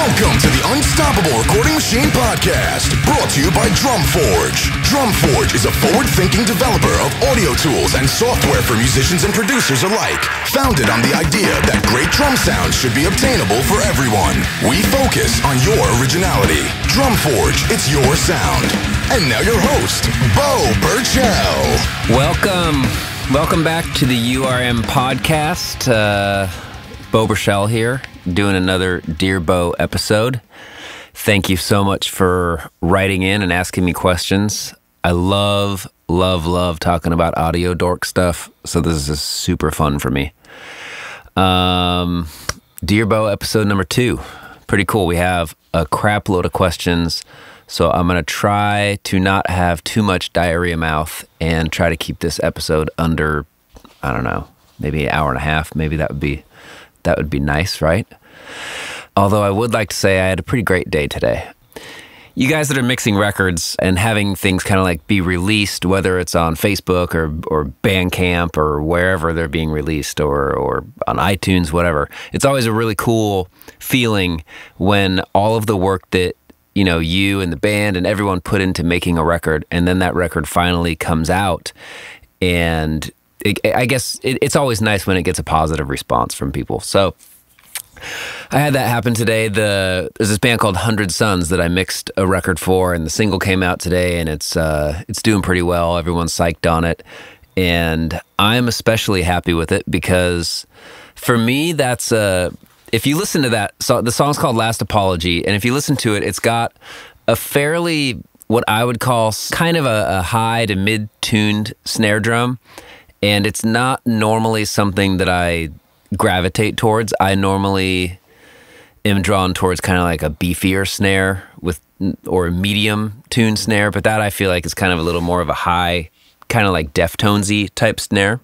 Welcome to the Unstoppable Recording Machine Podcast, brought to you by Drumforge. Drumforge is a forward-thinking developer of audio tools and software for musicians and producers alike, founded on the idea that great drum sounds should be obtainable for everyone. We focus on your originality. Drumforge, it's your sound. And now your host, Beau Burchell. Welcome back to the URM Podcast. Beau Burchell here, doing another Dear Beau episode. Thank you so much for writing in and asking me questions. I love talking about audio dork stuff, so this is super fun for me. Dear Beau episode number 2. Pretty cool. We have a crap load of questions, so I'm going to try to not have too much diarrhea mouth and try to keep this episode under, I don't know, maybe an hour and a half. Maybe that would be nice, right? Although I would like to say I had a pretty great day today. You guys that are mixing records and having things kind of like be released, whether it's on Facebook or Bandcamp or wherever they're being released or on iTunes, whatever, it's always a really cool feeling when all of the work that, you know, you and the band and everyone put into making a record, and then that record finally comes out. And I guess it's always nice when it gets a positive response from people. So I had that happen today. There's this band called 100 Suns that I mixed a record for, and the single came out today, and it's doing pretty well. Everyone's psyched on it, and I'm especially happy with it because for me, that's if you listen to that song, the song's called Last Apology, and if you listen to it, it's got a fairly, what I would call kind of a high to mid-tuned snare drum. And it's not normally something that I gravitate towards. I normally am drawn towards kind of like a beefier snare or a medium tune snare, but that I feel like is kind of a little more of a high, kind of like Deftones-y type snare.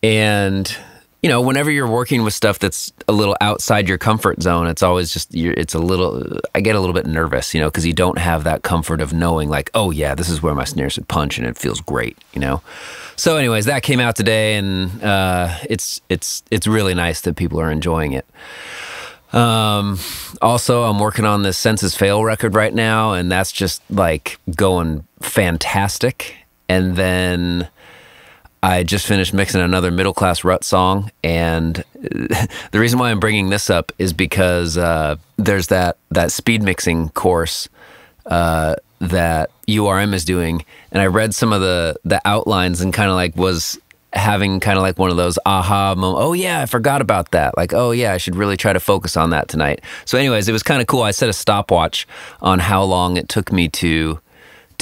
And, you know, whenever you're working with stuff that's a little outside your comfort zone, it's always just, I get a little bit nervous, you know, because you don't have that comfort of knowing like, oh yeah, this is where my snare should punch and it feels great, you know? So anyways, that came out today, and it's really nice that people are enjoying it. Also, I'm working on this Senses Fail record right now, and that's just like going fantastic. And then I just finished mixing another Middle Class Rut song, and the reason why I'm bringing this up is because there's that speed mixing course that URM is doing, and I read some of the outlines and kind of like was having kind of like one of those aha moments. Oh yeah, I forgot about that. Like, oh yeah, I should really try to focus on that tonight. So anyways, it was kind of cool. I set a stopwatch on how long it took me to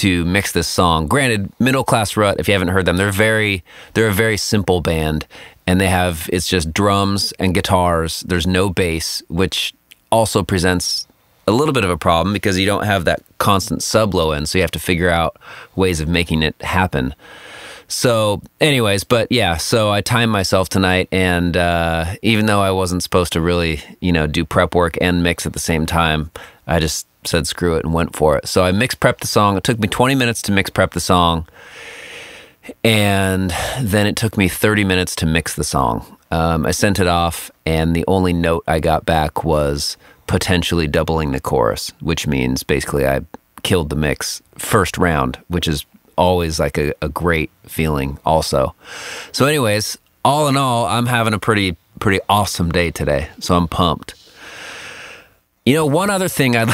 mix this song. Granted, Middle Class Rut, if you haven't heard them, they're a very simple band, and it's just drums and guitars. There's no bass, which also presents a little bit of a problem because you don't have that constant sub low end, so you have to figure out ways of making it happen. So anyways, but yeah, so I timed myself tonight, and even though I wasn't supposed to really, you know, do prep work and mix at the same time, I just said screw it and went for it. So I mix prepped the song. It took me 20 minutes to mix prep the song, and then it took me 30 minutes to mix the song. I sent it off, and the only note I got back was potentially doubling the chorus, which means basically I killed the mix first round, which is always like a great feeling also. So anyways, all in all, I'm having a pretty awesome day today, so I'm pumped. You know, one other thing I'd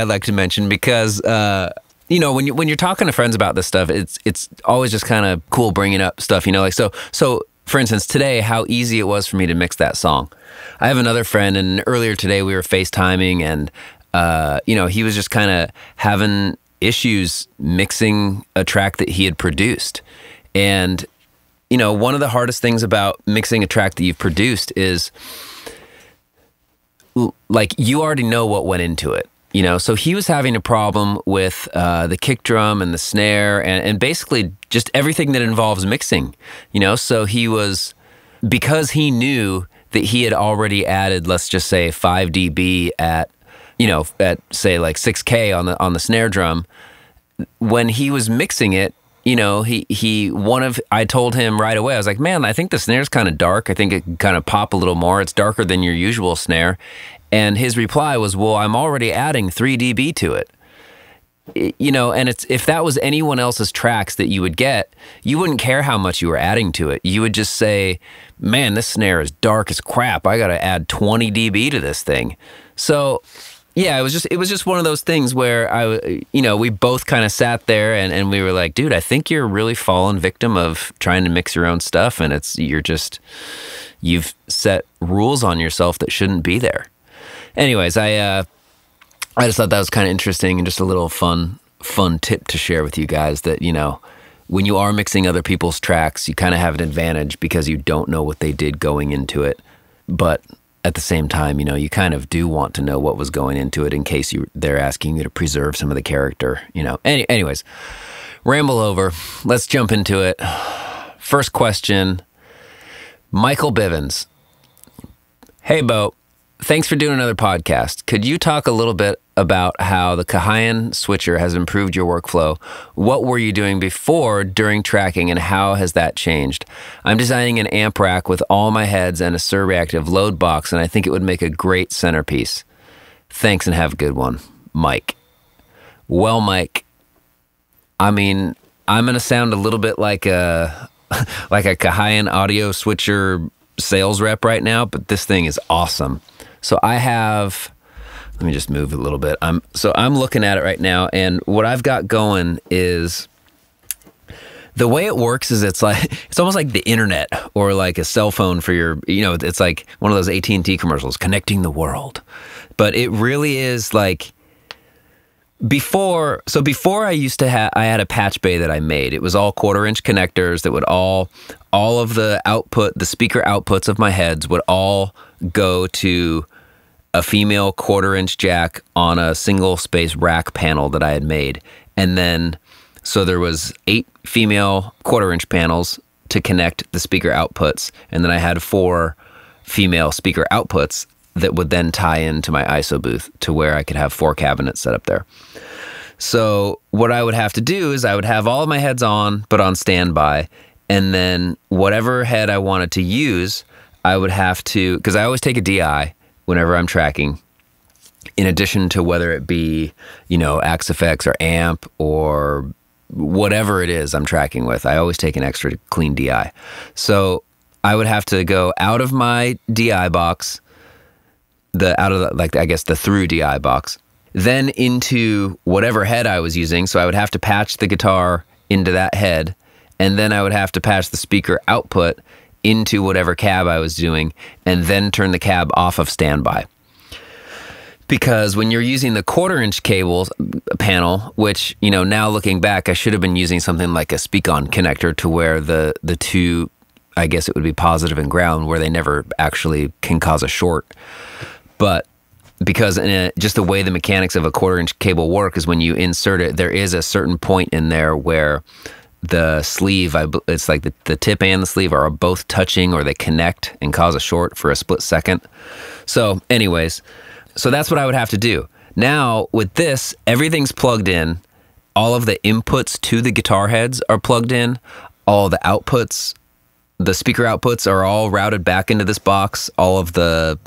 like to mention, because you know, when you're talking to friends about this stuff, it's always just kind of cool bringing up stuff, you know, like so for instance, today, how easy it was for me to mix that song. I have another friend, and earlier today we were FaceTiming, and you know, he was just kind of having issues mixing a track that he had produced. And you know, one of the hardest things about mixing a track that you've produced is like you already know what went into it. You know, so he was having a problem with the kick drum and the snare and basically just everything that involves mixing, you know, so because he knew that he had already added, let's just say 5 dB at say like 6K on the snare drum, when he was mixing it, you know, I told him right away, I was like, man, I think the snare's kind of dark. I think it can kind of pop a little more. It's darker than your usual snare. And his reply was, well, I'm already adding 3 dB to it. You know, and if that was anyone else's tracks that you would get, you wouldn't care how much you were adding to it. You would just say, man, this snare is dark as crap. I got to add 20 dB to this thing. So yeah, it was just one of those things where we both kind of sat there and we were like, dude, I think you're really fallen victim of trying to mix your own stuff. And you've set rules on yourself that shouldn't be there. Anyways, I just thought that was kind of interesting and just a little fun tip to share with you guys that, you know, when you are mixing other people's tracks, you kind of have an advantage because you don't know what they did going into it. But at the same time, you know, you kind of do want to know what was going into it in case they're asking you to preserve some of the character, you know. Anyways, ramble over. Let's jump into it. First question, Michael Bivens. Hey, Beau. Thanks for doing another podcast. Could you talk a little bit about how the Cahayan switcher has improved your workflow? What were you doing before, during tracking, and how has that changed? I'm designing an amp rack with all my heads and a surreactive load box, and I think it would make a great centerpiece. Thanks and have a good one. Mike. Well, Mike, I mean, I'm going to sound a little bit like a Cahayan audio switcher sales rep right now, but this thing is awesome. So let me just move a little bit. I'm looking at it right now, and what I've got going is, the way it works is it's almost like the internet or like a cell phone for your, you know, it's like one of those AT&T commercials, connecting the world. But it really is like, before I used to I had a patch bay that I made. It was all 1/4-inch connectors that would all of the output, the speaker outputs of my heads would all go to a female 1/4-inch jack on a single space rack panel that I had made. And then, so there was 8 female 1/4-inch panels to connect the speaker outputs. And then I had 4 female speaker outputs that would then tie into my ISO booth to where I could have 4 cabinets set up there. So what I would have to do is I would have all of my heads on, but on standby. And then whatever head I wanted to use, I would have to, because I always take a DI whenever I'm tracking, in addition to whether it be, you know, Axe-Fx or amp or whatever it is I'm tracking with. I always take an extra clean DI. So I would have to go out of my DI box, the through DI box, then into whatever head I was using. So I would have to patch the guitar into that head, and then I would have to patch the speaker output into whatever cab I was doing, and then turn the cab off of standby. Because when you're using the 1/4-inch cables panel, which, you know, now looking back, I should have been using something like a speak-on connector to where the two, I guess it would be positive and ground, where they never actually can cause a short. But because just the way the mechanics of a 1/4-inch cable work is when you insert it, there is a certain point in there where the sleeve, it's like the tip and the sleeve are both touching, or they connect and cause a short for a split second. So anyways, so that's what I would have to do. Now with this, everything's plugged in. All of the inputs to the guitar heads are plugged in. All the outputs, the speaker outputs are all routed back into this box. All of the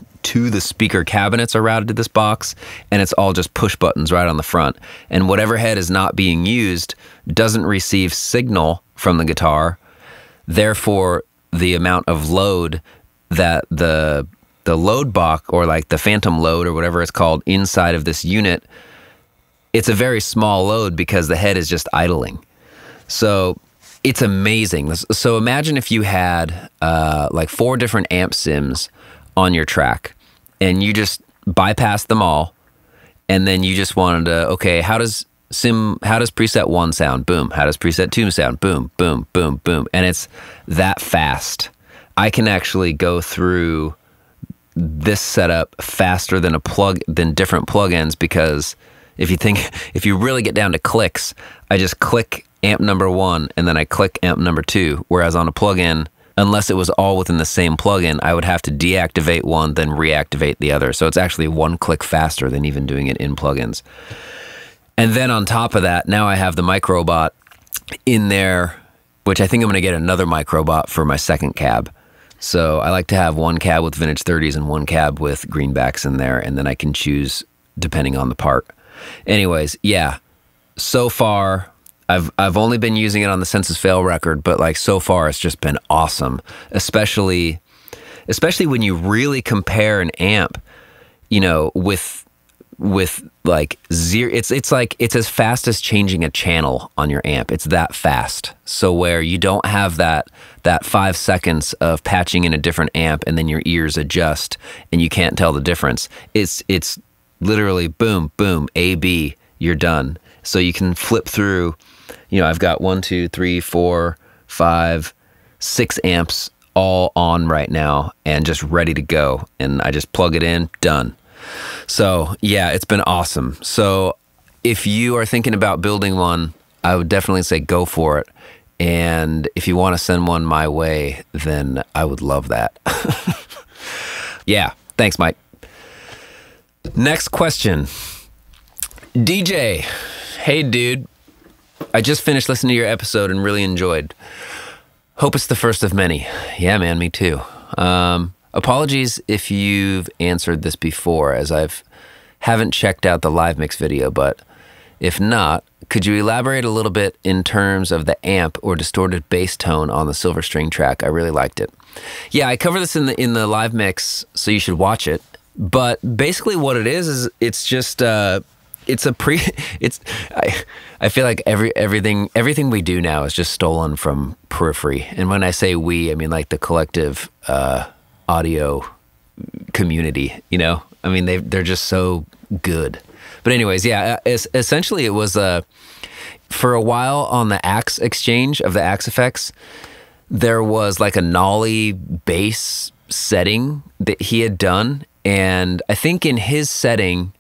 speaker cabinets are routed to this box, and it's all just push buttons right on the front. And whatever head is not being used doesn't receive signal from the guitar. Therefore, the amount of load that the load box, or like the phantom load or whatever it's called, inside of this unit, it's a very small load because the head is just idling. So it's amazing. So imagine if you had like 4 different amp sims on your track, and you just bypassed them all, and then you just wanted to, okay, how does preset 1 sound? Boom. How does preset 2 sound? Boom, boom, boom, boom. And it's that fast. I can actually go through this setup faster than different plugins, because if you really get down to clicks, I just click amp number 1 and then I click amp number 2, whereas on a plugin, unless it was all within the same plugin, I would have to deactivate one, then reactivate the other. So it's actually 1 click faster than even doing it in plugins. And then on top of that, now I have the Microbot in there, which I think I'm going to get another Microbot for my second cab. So I like to have one cab with vintage 30s and one cab with greenbacks in there, and then I can choose depending on the part. Anyways, yeah. So far, I've only been using it on the Census Fail record, but like so far it's just been awesome. Especially when you really compare an amp, you know, with like zero. It's like it's as fast as changing a channel on your amp. It's that fast. So where you don't have that 5 seconds of patching in a different amp and then your ears adjust and you can't tell the difference. It's literally boom, boom, A, B, you're done. So you can flip through, you know, I've got 1, 2, 3, 4, 5, 6 amps all on right now and just ready to go. And I just plug it in, done. So yeah, it's been awesome. So if you are thinking about building one, I would definitely say go for it. And if you want to send one my way, then I would love that. Yeah, thanks, Mike. Next question. DJ, hey dude, I just finished listening to your episode and really enjoyed. Hope it's the first of many. Yeah, man, me too. Apologies if you've answered this before, as haven't checked out the live mix video, but if not, could you elaborate a little bit in terms of the amp or distorted bass tone on the Silver String track? I really liked it. Yeah, I cover this in the live mix, so you should watch it. But basically what it is it's just I feel like everything we do now is just stolen from Periphery. And when I say we, I mean like the collective audio community, you know? I mean they're just so good. But anyways, yeah, essentially it was for a while on the Axe exchange of the Axe effects, there was like a Nolly bass setting that he had done. And I think in his setting,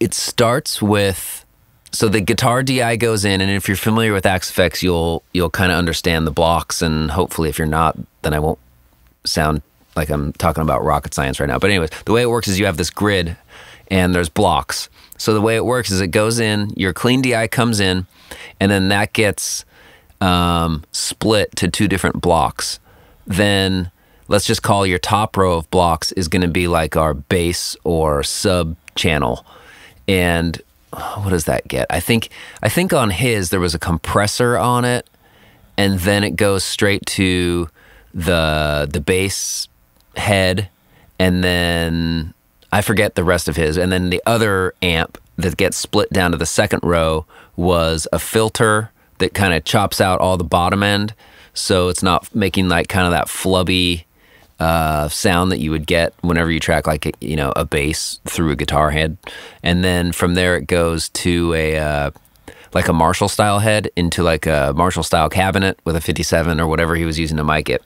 it starts with, so the guitar DI goes in, and if you're familiar with Axe effects, you'll kind of understand the blocks, and hopefully if you're not, then I won't sound like I'm talking about rocket science right now. But anyways, the way it works is you have this grid, and there's blocks. So the way it works is it goes in, your clean DI comes in, and then that gets split to 2 different blocks. Then let's just call your top row of blocks is going to be like our bass or sub channel. And what does that get? I think on his there was a compressor on it, and then it goes straight to the bass head, and then I forget the rest of his. And then the other amp that gets split down to the second row was a filter that kind of chops out all the bottom end, so it's not making like kind of that flubby sound that you would get whenever you track like a bass through a guitar head. And then from there it goes to a like a Marshall style head into like a Marshall style cabinet with a 57 or whatever he was using to mic it.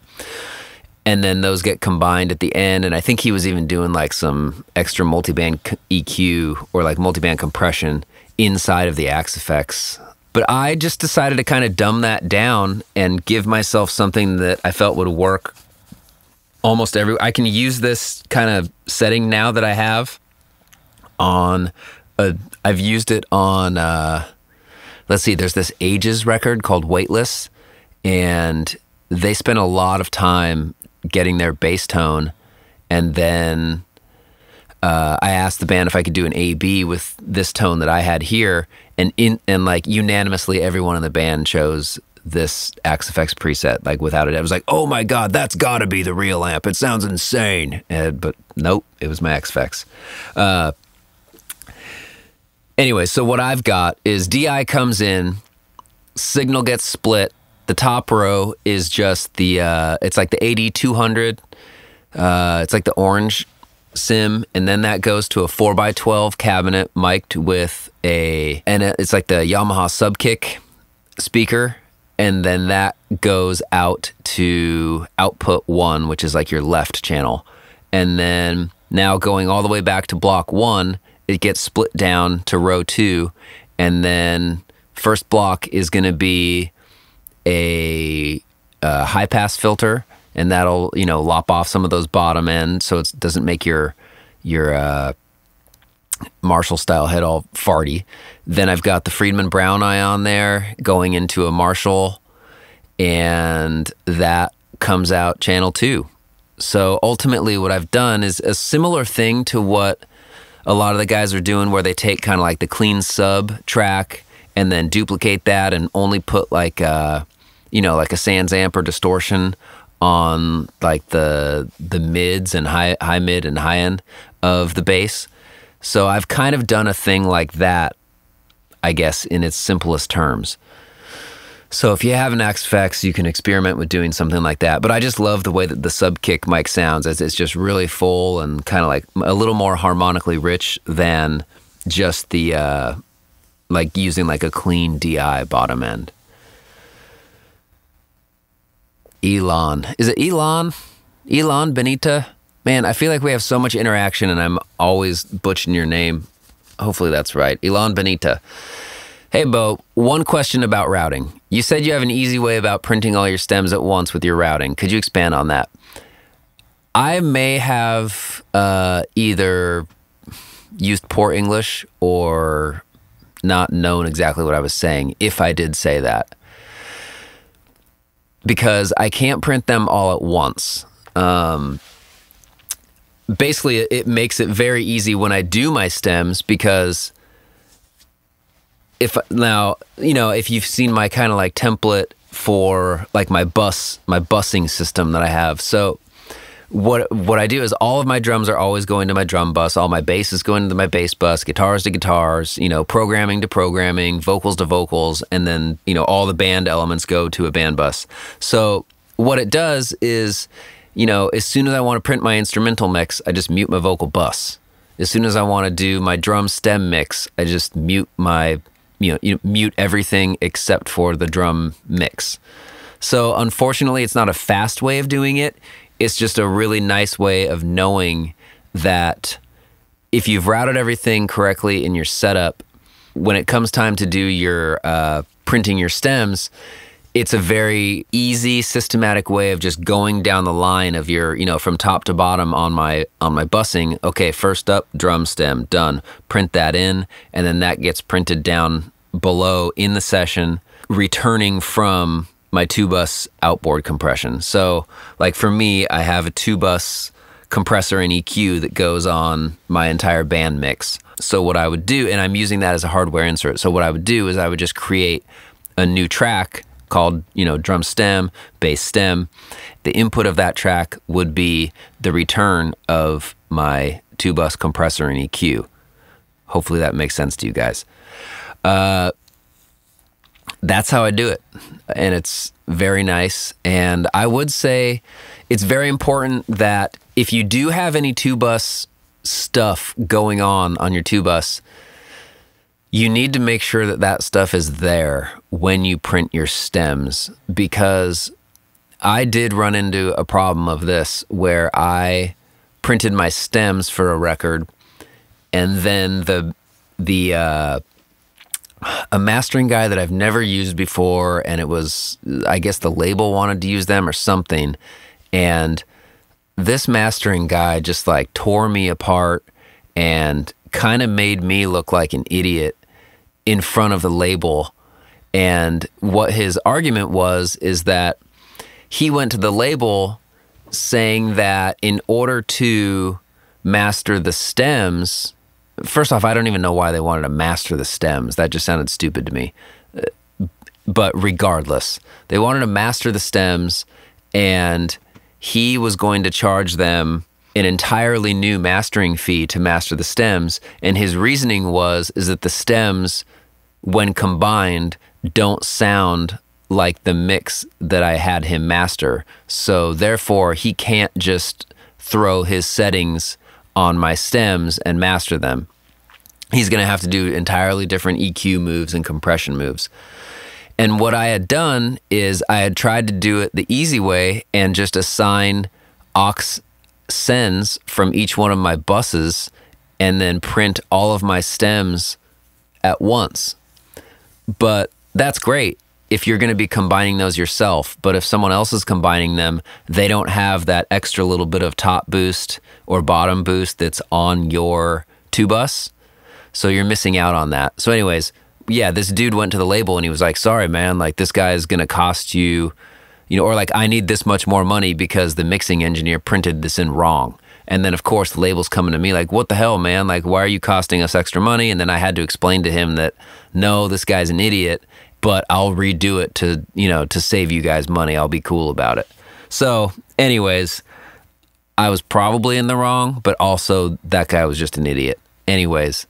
And then those get combined at the end, and I think he was even doing like some extra multiband EQ or like multiband compression inside of the Axe effects. But I just decided to kind of dumb that down and give myself something that I felt would work almost I can use this kind of setting now that I have on I've used it on let's see, there's this Ages record called Weightless, and they spent a lot of time getting their bass tone, and then I asked the band if I could do an A-B with this tone that I had here, and like unanimously everyone in the band chose this Axe Effects preset, like without it. I was like, oh my God, that's gotta be the real amp. It sounds insane. But nope, it was my Axe Effects. Anyway, so what I've got is DI comes in, signal gets split. The top row is just the, it's like the AD200. It's like the orange sim, and then that goes to a 4x12 cabinet mic'd with it's like the Yamaha Subkick speaker. And then that goes out to output 1, which is like your left channel. And then now going all the way back to block 1, it gets split down to row 2. And then first block is going to be a high pass filter, and that'll, lop off some of those bottom ends so it doesn't make your Marshall style head all farty. Then I've got the Friedman Brown Eye on there going into a Marshall, and that comes out channel 2. So ultimately what I've done is a similar thing to what a lot of the guys are doing, where they take kind of like the clean sub track and then duplicate that and only put like like a sans amp or distortion on like the mids and high mid and high end of the bass. So I've kind of done a thing like that, I guess, in its simplest terms. So if you have an Axe-Fx, you can experiment with doing something like that. But I just love the way that the sub-kick mic sounds, as it's just really full and kind of like a little more harmonically rich than just the, like using like a clean DI bottom end. Elon. Is it Elon? Elon Benita? Man, I feel like we have so much interaction and I'm always butchering your name. Hopefully that's right. Elon Benita. Hey, Beau, one question about routing. You said you have an easy way about printing all your stems at once with your routing. Could you expand on that? I may have either used poor English or not known exactly what I was saying, if I did say that. Because I can't print them all at once. Basically, it makes it very easy when I do my stems, because if you've seen my kind of like template for like my bussing system that I have. So what I do is all of my drums are always going to my drum bus, all my bass is going to my bass bus, guitars to guitars, programming to programming, vocals to vocals, and then, all the band elements go to a band bus. So what it does is, as soon as I want to print my instrumental mix, I just mute my vocal bus. As soon as I want to do my drum stem mix, I just mute my mute everything except for the drum mix. So unfortunately, it's not a fast way of doing it. It's just a really nice way of knowing that if you've routed everything correctly in your setup, when it comes time to do your printing your stems, it's a very easy, systematic way of just going down the line of your, from top to bottom on my bussing. Okay, first up, drum stem, done. Print that in, and then that gets printed down below in the session, returning from my 2-bus outboard compression. So, like for me, I have a 2-bus compressor and EQ that goes on my entire band mix. So what I would do, and I'm using that as a hardware insert, so what I would do is I would just create a new track called, drum stem, bass stem. The input of that track would be the return of my 2-bus compressor and EQ. Hopefully that makes sense to you guys. That's how I do it, and it's very nice. And I would say it's very important that if you do have any 2-bus stuff going on your 2-bus, you need to make sure that that stuff is there when you print your stems, because I did run into a problem of this where I printed my stems for a record, and then a mastering guy that I've never used before, and it was, I guess the label wanted to use them or something, and this mastering guy just like tore me apart and kind of made me look like an idiot in front of the label. And what his argument is that he went to the label saying that in order to master the stems, first off, I don't even know why they wanted to master the stems. That just sounded stupid to me. But regardless, they wanted to master the stems, and he was going to charge them an entirely new mastering fee to master the stems. And his reasoning is that the stems, when combined, don't sound like the mix that I had him master. So therefore, he can't just throw his settings on my stems and master them. He's going to have to do entirely different EQ moves and compression moves. And what I had done is I had tried to do it the easy way and just assign aux sends from each one of my buses and then print all of my stems at once. But that's great if you're going to be combining those yourself. But if someone else is combining them, they don't have that extra little bit of top boost or bottom boost that's on your 2-bus. So you're missing out on that. So anyways, yeah, this dude went to the label and he was like, sorry, man, like this guy is going to cost you, or like, I need this much more money because the mixing engineer printed this in wrong. And then, of course, the label's coming to me like, what the hell, man? Like, why are you costing us extra money? And then I had to explain to him that, no, this guy's an idiot, but I'll redo it to save you guys money. I'll be cool about it. So anyways, I was probably in the wrong, but also that guy was just an idiot. Anyways,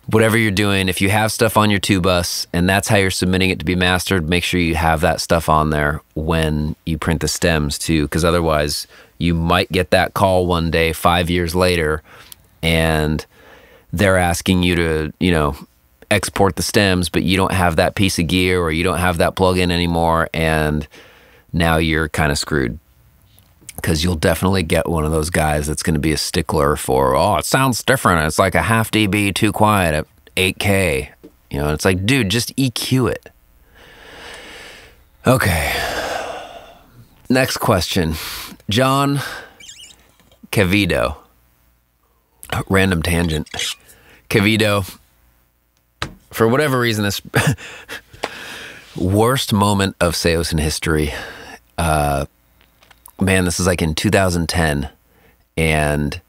whatever you're doing, if you have stuff on your two-bus and that's how you're submitting it to be mastered, make sure you have that stuff on there when you print the stems too, because otherwise you might get that call one day 5 years later and they're asking you to, export the stems, but you don't have that piece of gear or you don't have that plug-in anymore, and now you're kind of screwed. Because you'll definitely get one of those guys that's going to be a stickler for, it sounds different. It's like a half dB too quiet at 8K. It's like, dude, just EQ it. Okay. Next question. John Cavido. Random tangent. Cavido. For whatever reason, this worst moment of Saosin history. Man, this is like in 2010, and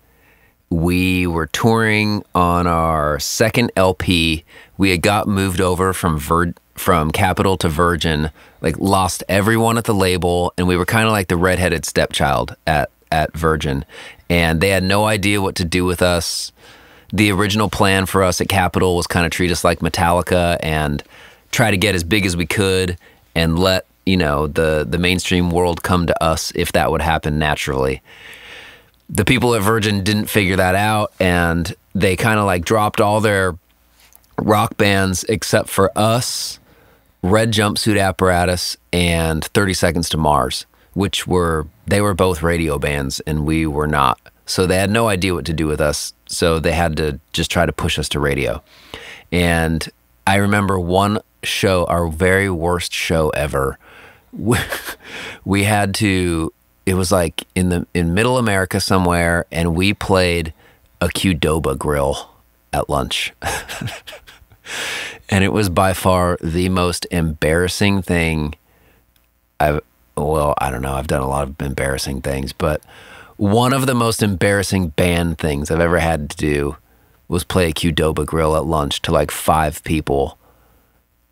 we were touring on our second LP. We had got moved over from Capitol to Virgin, like lost everyone at the label, and we were kind of like the redheaded stepchild at Virgin, and they had no idea what to do with us. The original plan for us at Capitol was kind of treat us like Metallica and try to get as big as we could and let the mainstream world come to us if that would happen naturally. The people at Virgin didn't figure that out, and they kind of like dropped all their rock bands except for us, Red Jumpsuit Apparatus, and 30 Seconds to Mars, they were both radio bands and we were not. So they had no idea what to do with us. So they had to just try to push us to radio. And I remember one show, our very worst show ever. We had to, it was like in middle America somewhere, and we played a Qdoba grill at lunch. And it was by far the most embarrassing thing I don't know, I've done a lot of embarrassing things, but one of the most embarrassing band things I've ever had to do was play a Qdoba grill at lunch to like 5 people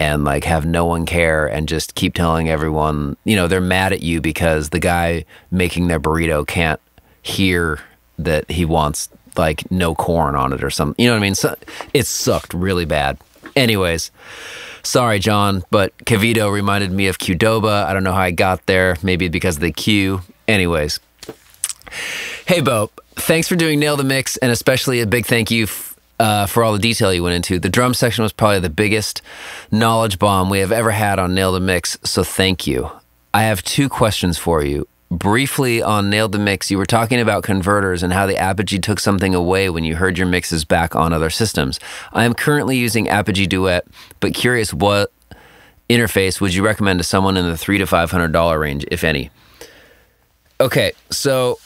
and like have no one care and just keep telling everyone, they're mad at you because the guy making their burrito can't hear that he wants like no corn on it or something. You know what I mean? So it sucked really bad. Anyways, sorry, John, but Cavido reminded me of Qdoba. I don't know how I got there. Maybe because of the Q. Anyways. Hey, Beau, thanks for doing Nail the Mix, and especially a big thank you for all the detail you went into. The drum section was probably the biggest knowledge bomb we have ever had on Nail the Mix, so thank you. I have 2 questions for you. Briefly on Nail the Mix, you were talking about converters and how the Apogee took something away when you heard your mixes back on other systems. I am currently using Apogee Duet, but curious what interface would you recommend to someone in the $300 to $500 range, if any? Okay, so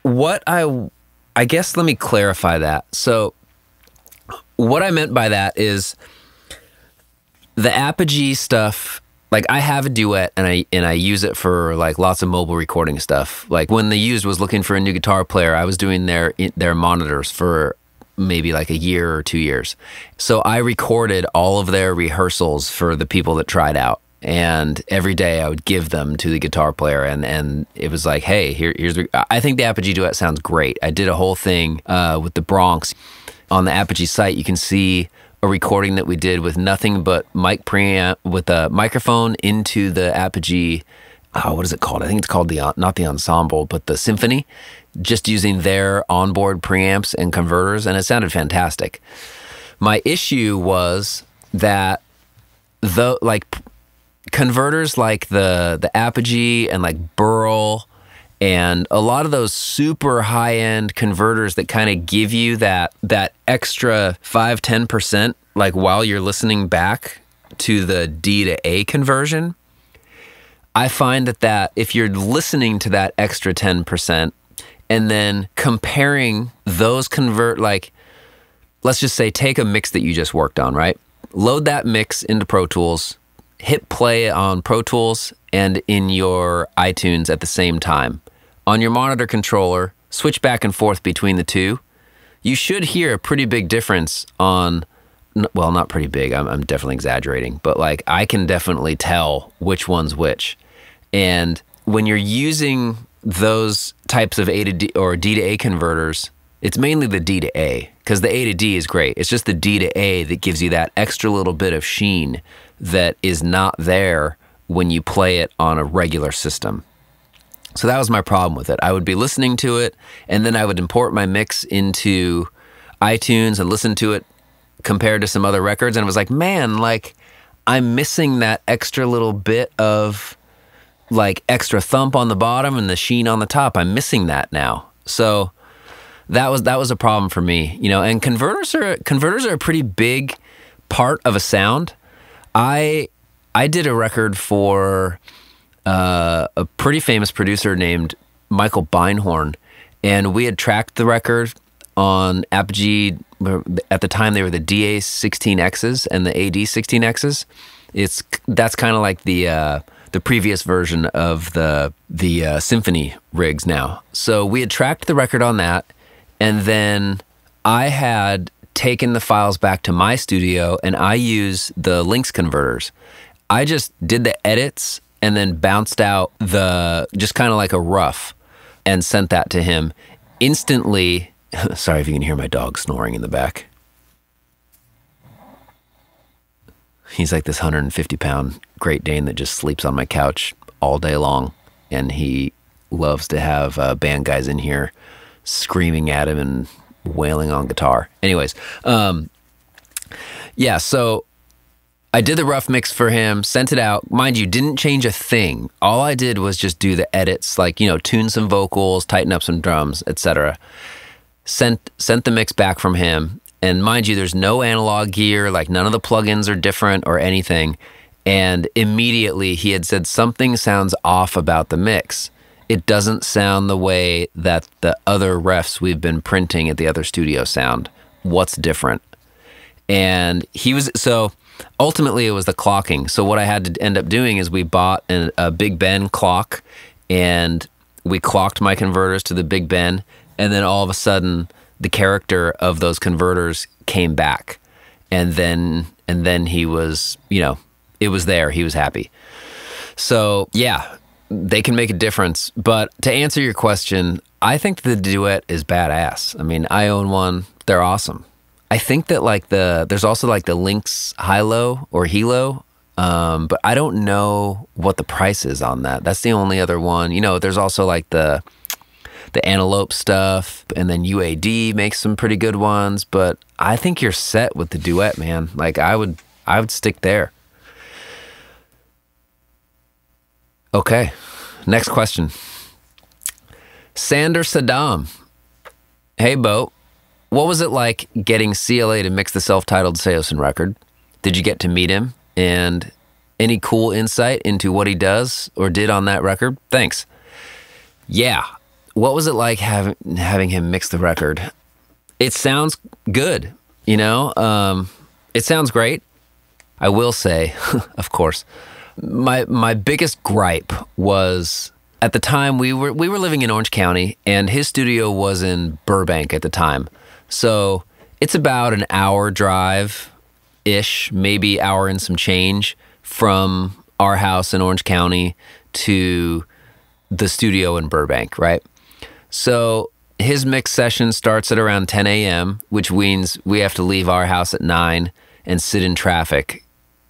what I guess let me clarify that. So what I meant by that is the Apogee stuff, like I have a Duet and I use it for like lots of mobile recording stuff. Like when the Used was looking for a new guitar player, I was doing their monitors for maybe like a year or 2 years. So I recorded all of their rehearsals for the people that tried out. And every day I would give them to the guitar player, and it was like, hey, I think the Apogee Duet sounds great. I did a whole thing with the Bronx. On the Apogee site, you can see a recording that we did with nothing but mic preamp, with a microphone into the Apogee, what is it called? I think it's called not the Ensemble, but the Symphony, just using their onboard preamps and converters, and it sounded fantastic. My issue was that converters like the Apogee and like Burl and a lot of those super high-end converters that kind of give you that extra 5-10% like while you're listening back to the D to A conversion, I find that if you're listening to that extra 10% and then comparing those like, let's just say take a mix that you just worked on, right? Load that mix into Pro Tools, hit play on Pro Tools and in your iTunes at the same time. On your monitor controller, switch back and forth between the two. You should hear a pretty big difference on, well, not pretty big, I'm definitely exaggerating, but like I can definitely tell which one's which. And when you're using those types of A to D or D to A converters, it's mainly the D to A, because the A to D is great. It's just the D to A that gives you that extra little bit of sheen that is not there when you play it on a regular system. So that was my problem with it. I would be listening to it, and then I would import my mix into iTunes and listen to it compared to some other records, and it was like, man, like I'm missing that extra little bit of like extra thump on the bottom and the sheen on the top. I'm missing that now. So that was a problem for me, you know. And converters are a pretty big part of a sound. I did a record for a pretty famous producer named Michael Beinhorn, and we had tracked the record on Apogee. At the time, they were the DA16Xs and the AD16Xs. That's kind of like the previous version of the symphony rigs now. So we had tracked the record on that, and then I had taken the files back to my studio, and I used the Lynx converters. I just did the edits and then bounced out just kind of like a rough and sent that to him instantly. Sorry if you can hear my dog snoring in the back. He's like this 150-pound Great Dane that just sleeps on my couch all day long, and he loves to have band guys in here screaming at him and wailing on guitar. Anyways, yeah, so I did the rough mix for him, sent it out. Mind you, didn't change a thing. All I did was just do the edits, like, you know, tune some vocals, tighten up some drums, etc. Sent the mix back from him. And mind you, there's no analog gear, like none of the plugins are different or anything. And immediately he had said, something sounds off about the mix. It doesn't sound the way that the other refs we've been printing at the other studio sound. What's different? And so ultimately it was the clocking. So what I had to end up doing is we bought a Big Ben clock, and we clocked my converters to the Big Ben, and then all of a sudden the character of those converters came back. And then he was, you know, it was there. He was happy. So yeah, they can make a difference. But to answer your question, I think the Duet is badass. I mean, I own one. They're awesome. I think that like there's also like the Lynx Hilo or Hilo, but I don't know what the price is on that. That's the only other one. You know, there's also like the Antelope stuff, and then UAD makes some pretty good ones, but I think you're set with the Duet, man. Like I would stick there. Okay, next question. Sander Saddam. Hey, Beau. What was it like getting CLA to mix the self-titled Saosin record? Did you get to meet him? And any cool insight into what he does or did on that record? Thanks. Yeah. What was it like having him mix the record? It sounds good, you know? It sounds great. I will say, of course, my biggest gripe was, at the time we were living in Orange County, and his studio was in Burbank at the time. So it's about an hour drive-ish, maybe hour and some change from our house in Orange County to the studio in Burbank, right? So his mix session starts at around 10 a.m., which means we have to leave our house at 9 and sit in traffic.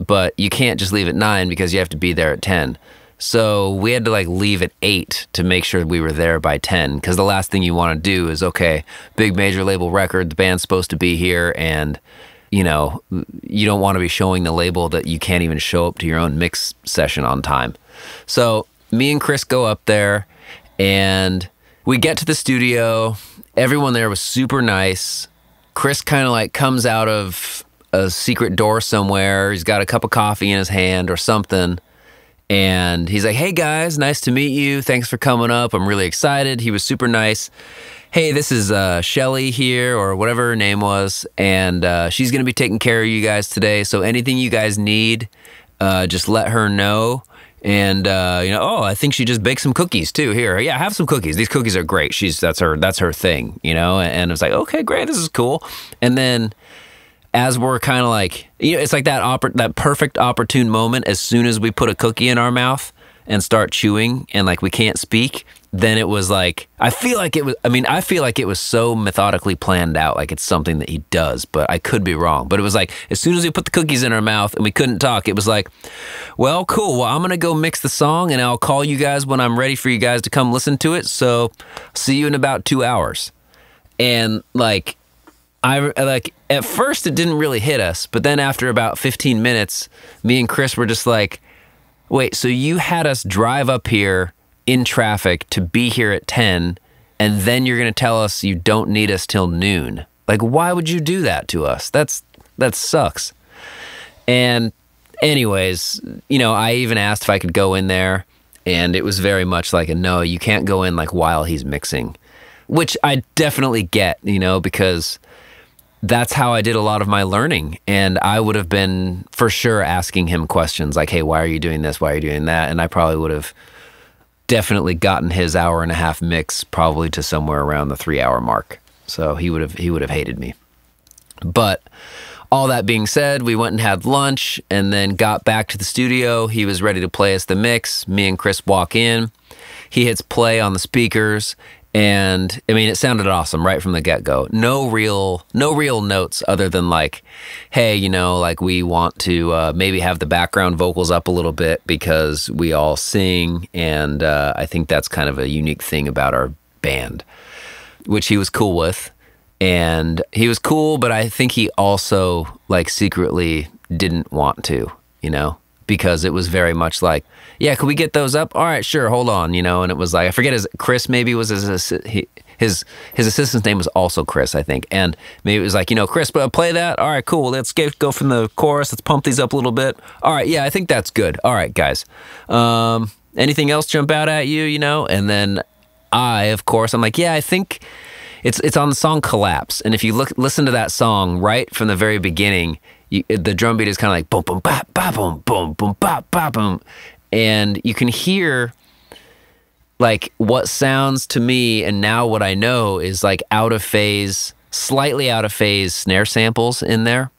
But you can't just leave at 9 because you have to be there at 10. So we had to like leave at 8 to make sure we were there by 10, because the last thing you want to do is, okay, big major label record, the band's supposed to be here, and you know, you don't want to be showing the label that you can't even show up to your own mix session on time. So me and Chris go up there, and we get to the studio. Everyone there was super nice. Chris kind of like comes out of a secret door somewhere. He's got a cup of coffee in his hand or something. And he's like, hey guys, nice to meet you. Thanks for coming up. I'm really excited. He was super nice. Hey, this is Shelly here, or whatever her name was. And she's going to be taking care of you guys today. So anything you guys need, just let her know. And, oh, I think she just baked some cookies too. Here, yeah, have some cookies. These cookies are great. That's her thing, and it's like, okay, great. This is cool. And then as we're kind of like, it's like that perfect opportune moment. As soon as we put a cookie in our mouth and start chewing and like we can't speak, then it was like, I feel like it was so methodically planned out, like it's something that he does, but I could be wrong. But it was like, as soon as we put the cookies in our mouth and we couldn't talk, it was like, well, cool. Well, I'm going to go mix the song and I'll call you guys when I'm ready for you guys to come listen to it. So see you in about 2 hours. And like, at first it didn't really hit us, but then after about 15 minutes, me and Chris were just like, wait, so you had us drive up here in traffic to be here at 10, and then you're going to tell us you don't need us till noon. Like, why would you do that to us? That sucks. And anyways, I even asked if I could go in there, and it was very much like no, you can't go in like while he's mixing, which I definitely get, because that's how I did a lot of my learning. And I would have been for sure asking him questions like, hey, why are you doing this? Why are you doing that? And I probably would have definitely gotten his 1.5 hour mix probably to somewhere around the 3 hour mark. So he would have hated me. But all that being said, we went and had lunch and then got back to the studio. He was ready to play us the mix. Me and Chris walk in. He hits play on the speakers. And I mean, it sounded awesome right from the get-go. No real notes other than like, hey, like we want to maybe have the background vocals up a little bit because we all sing. And I think that's kind of a unique thing about our band, which he was cool with. And he was cool, but I think he also like secretly didn't want to, because it was very much like, yeah, could we get those up? All right, sure, hold on, and it was like, I forget Chris maybe was his assistant's name was also Chris, I think, and maybe it was like, Chris, play that. All right, cool. Let's go from the chorus. Let's pump these up a little bit. All right, yeah, I think that's good. All right, guys. Anything else jump out at you? And then of course, I'm like, yeah, I think it's on the song Collapse, and if you listen to that song right from the very beginning. The drum beat is kind of like boom, boom, ba, ba, boom, boom, boom, ba, ba, boom. And you can hear like what sounds to me, and now what I know is like slightly out of phase snare samples in there.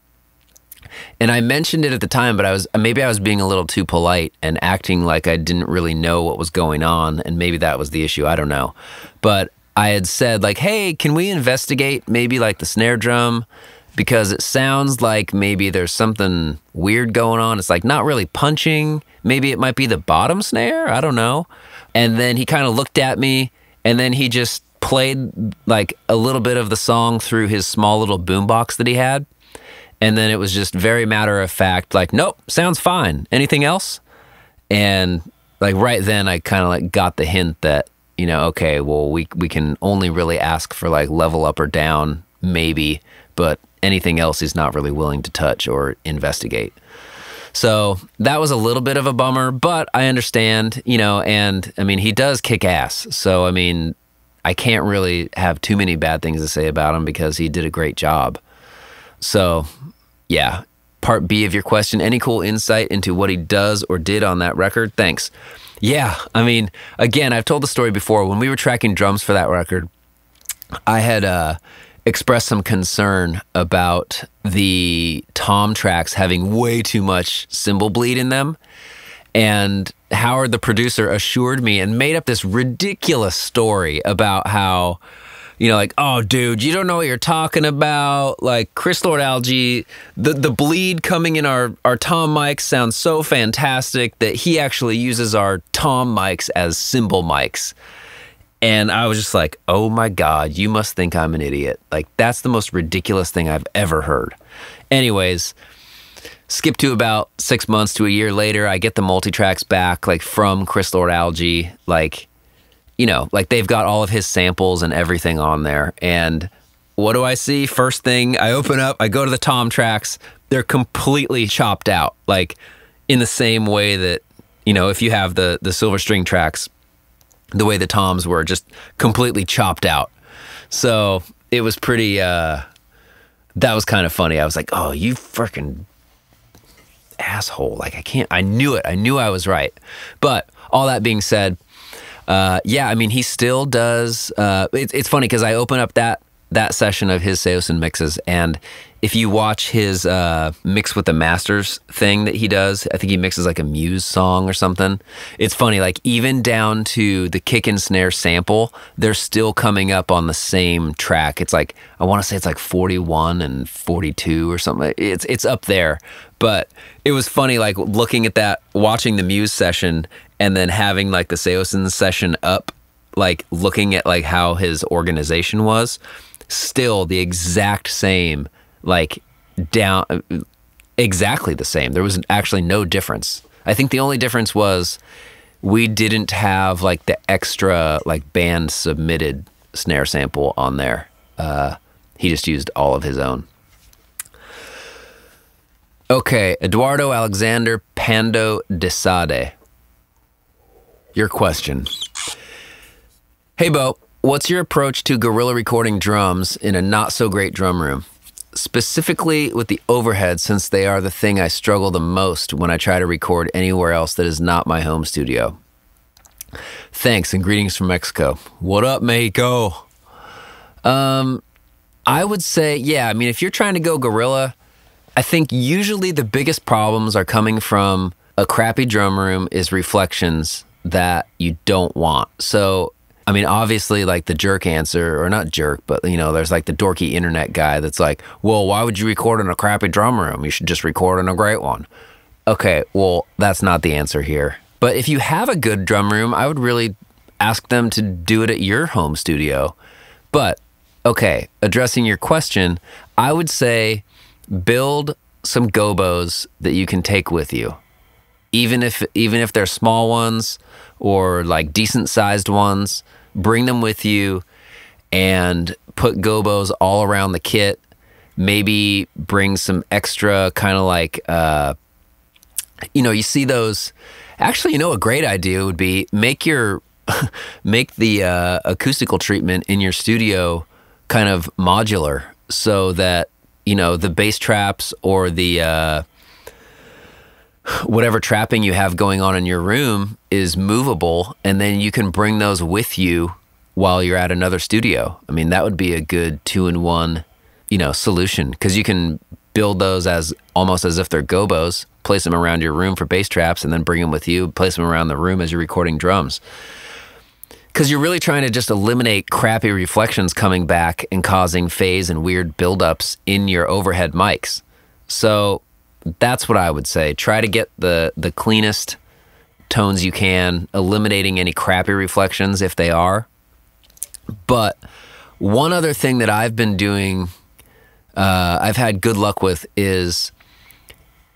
And I mentioned it at the time, but I was being a little too polite and acting like I didn't really know what was going on. And maybe that was the issue. I don't know. But I had said like, hey, can we investigate maybe like the snare drum? Because it sounds like maybe there's something weird going on. It's like not really punching. Maybe it might be the bottom snare. I don't know. And then he kind of looked at me, and then he just played like a little bit of the song through his small little boombox that he had. And then it was just very matter of fact, like, nope, sounds fine. Anything else? And like right then I kind of like got the hint that, okay, well, we can only really ask for like level up or down, maybe, but anything else he's not really willing to touch or investigate. So that was a little bit of a bummer, but I understand, and I mean, he does kick ass. So, I mean, I can't really have too many bad things to say about him because he did a great job. So, yeah. Part B of your question, any cool insight into what he does or did on that record? Thanks. Yeah, I mean, again, I've told the story before. When we were tracking drums for that record, I had expressed some concern about the tom tracks having way too much cymbal bleed in them. And Howard, the producer, assured me and made up this ridiculous story about how, like, oh, dude, you don't know what you're talking about. Like, Chris Lord-Alge, the bleed coming in our tom mics sounds so fantastic that he actually uses our tom mics as cymbal mics. And I was just like, oh my God, you must think I'm an idiot. Like, that's the most ridiculous thing I've ever heard. Anyways, skip to about 6 months to a year later, I get the multi-tracks back, like, from Chris Lord-Alge, like, like they've got all of his samples and everything on there. And what do I see? First thing, I open up, I go to the tom tracks, they're completely chopped out, like in the same way that, if you have the silver string tracks, the way the toms were just completely chopped out. So it was pretty, that was kind of funny. I was like, oh, you freaking asshole. Like, I knew it. I knew I was right. But all that being said, yeah, I mean, he still does. It's funny because I open up that session of his Saosin mixes, and if you watch his mix with the masters thing that he does, I think he mixes like a Muse song or something. It's funny, like even down to the kick and snare sample, they're still coming up on the same track. It's like, I want to say it's like 41 and 42 or something. It's up there. But it was funny, like looking at that, watching the Muse session and then having like the Saosin session up, like looking at like how his organization was, still the exact same, like down, exactly the same. There was actually no difference. I think the only difference was we didn't have like the extra like band submitted snare sample on there. He just used all of his own. Okay, Eduardo Alexander Pando de Sade. Your question. Hey, Beau, what's your approach to guerrilla recording drums in a not-so-great drum room? Specifically with the overhead, since they are the thing I struggle the most when I try to record anywhere else that is not my home studio. Thanks, and greetings from Mexico. What up, Mexico? I would say, yeah, I mean, if you're trying to go guerrilla, I think usually the biggest problems are coming from a crappy drum room is reflections that you don't want. So, I mean, obviously, like the jerk answer, or not jerk, but, you know, there's like the dorky internet guy that's like, well, why would you record in a crappy drum room? You should just record in a great one. Okay, well, that's not the answer here. But if you have a good drum room, I would really ask them to do it at your home studio. But, okay, addressing your question, I would say build some gobos that you can take with you. Even if they're small ones or like decent sized ones, bring them with you and put gobos all around the kit. Maybe bring some extra kind of like, you know, you see those. Actually, you know, a great idea would be make the acoustical treatment in your studio kind of modular so that, you know, the bass traps or the whatever trapping you have going on in your room is movable, and then you can bring those with you while you're at another studio. I mean, that would be a good 2-in-1, you know, solution, because you can build those as almost as if they're gobos, place them around your room for bass traps, and then bring them with you, place them around the room as you're recording drums. Because you're really trying to just eliminate crappy reflections coming back and causing phase and weird buildups in your overhead mics. So that's what I would say. Try to get the cleanest tones you can, eliminating any crappy reflections if they are. But one other thing that I've been doing, I've had good luck with, is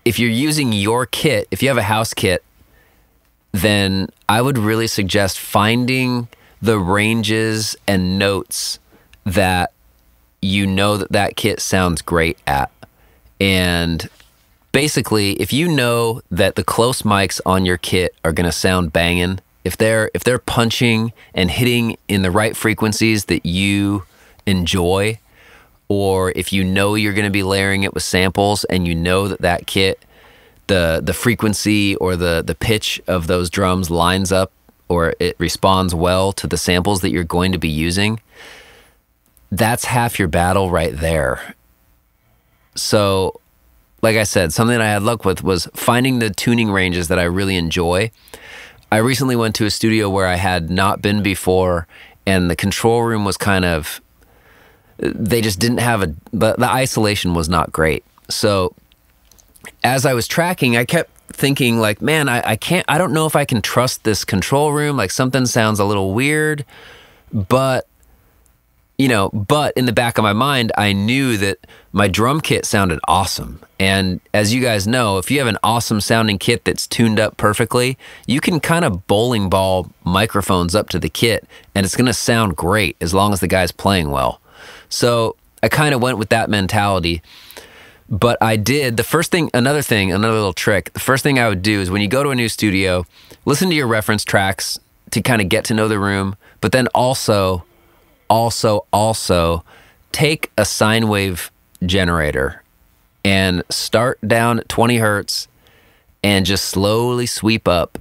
if you're using your kit, if you have a house kit, then I would really suggest finding the ranges and notes that you know that kit sounds great at. And basically, if you know that the close mics on your kit are going to sound banging, if they're punching and hitting in the right frequencies that you enjoy, or if you know you're going to be layering it with samples and you know that kit, the frequency or the pitch of those drums lines up or it responds well to the samples that you're going to be using, that's half your battle right there. So, like I said, something that I had luck with was finding the tuning ranges that I really enjoy. I recently went to a studio where I had not been before, and the control room was kind of, they just didn't have the isolation was not great. So as I was tracking, I kept thinking like, man, I don't know if I can trust this control room. Like something sounds a little weird, but in the back of my mind, I knew that my drum kit sounded awesome. And as you guys know, if you have an awesome sounding kit that's tuned up perfectly, you can kind of bowling ball microphones up to the kit and it's going to sound great as long as the guy's playing well. So I kind of went with that mentality. But I did, another little trick, the first thing I would do is when you go to a new studio, listen to your reference tracks to kind of get to know the room, but then also take a sine wave generator and start down at 20 hertz and just slowly sweep up,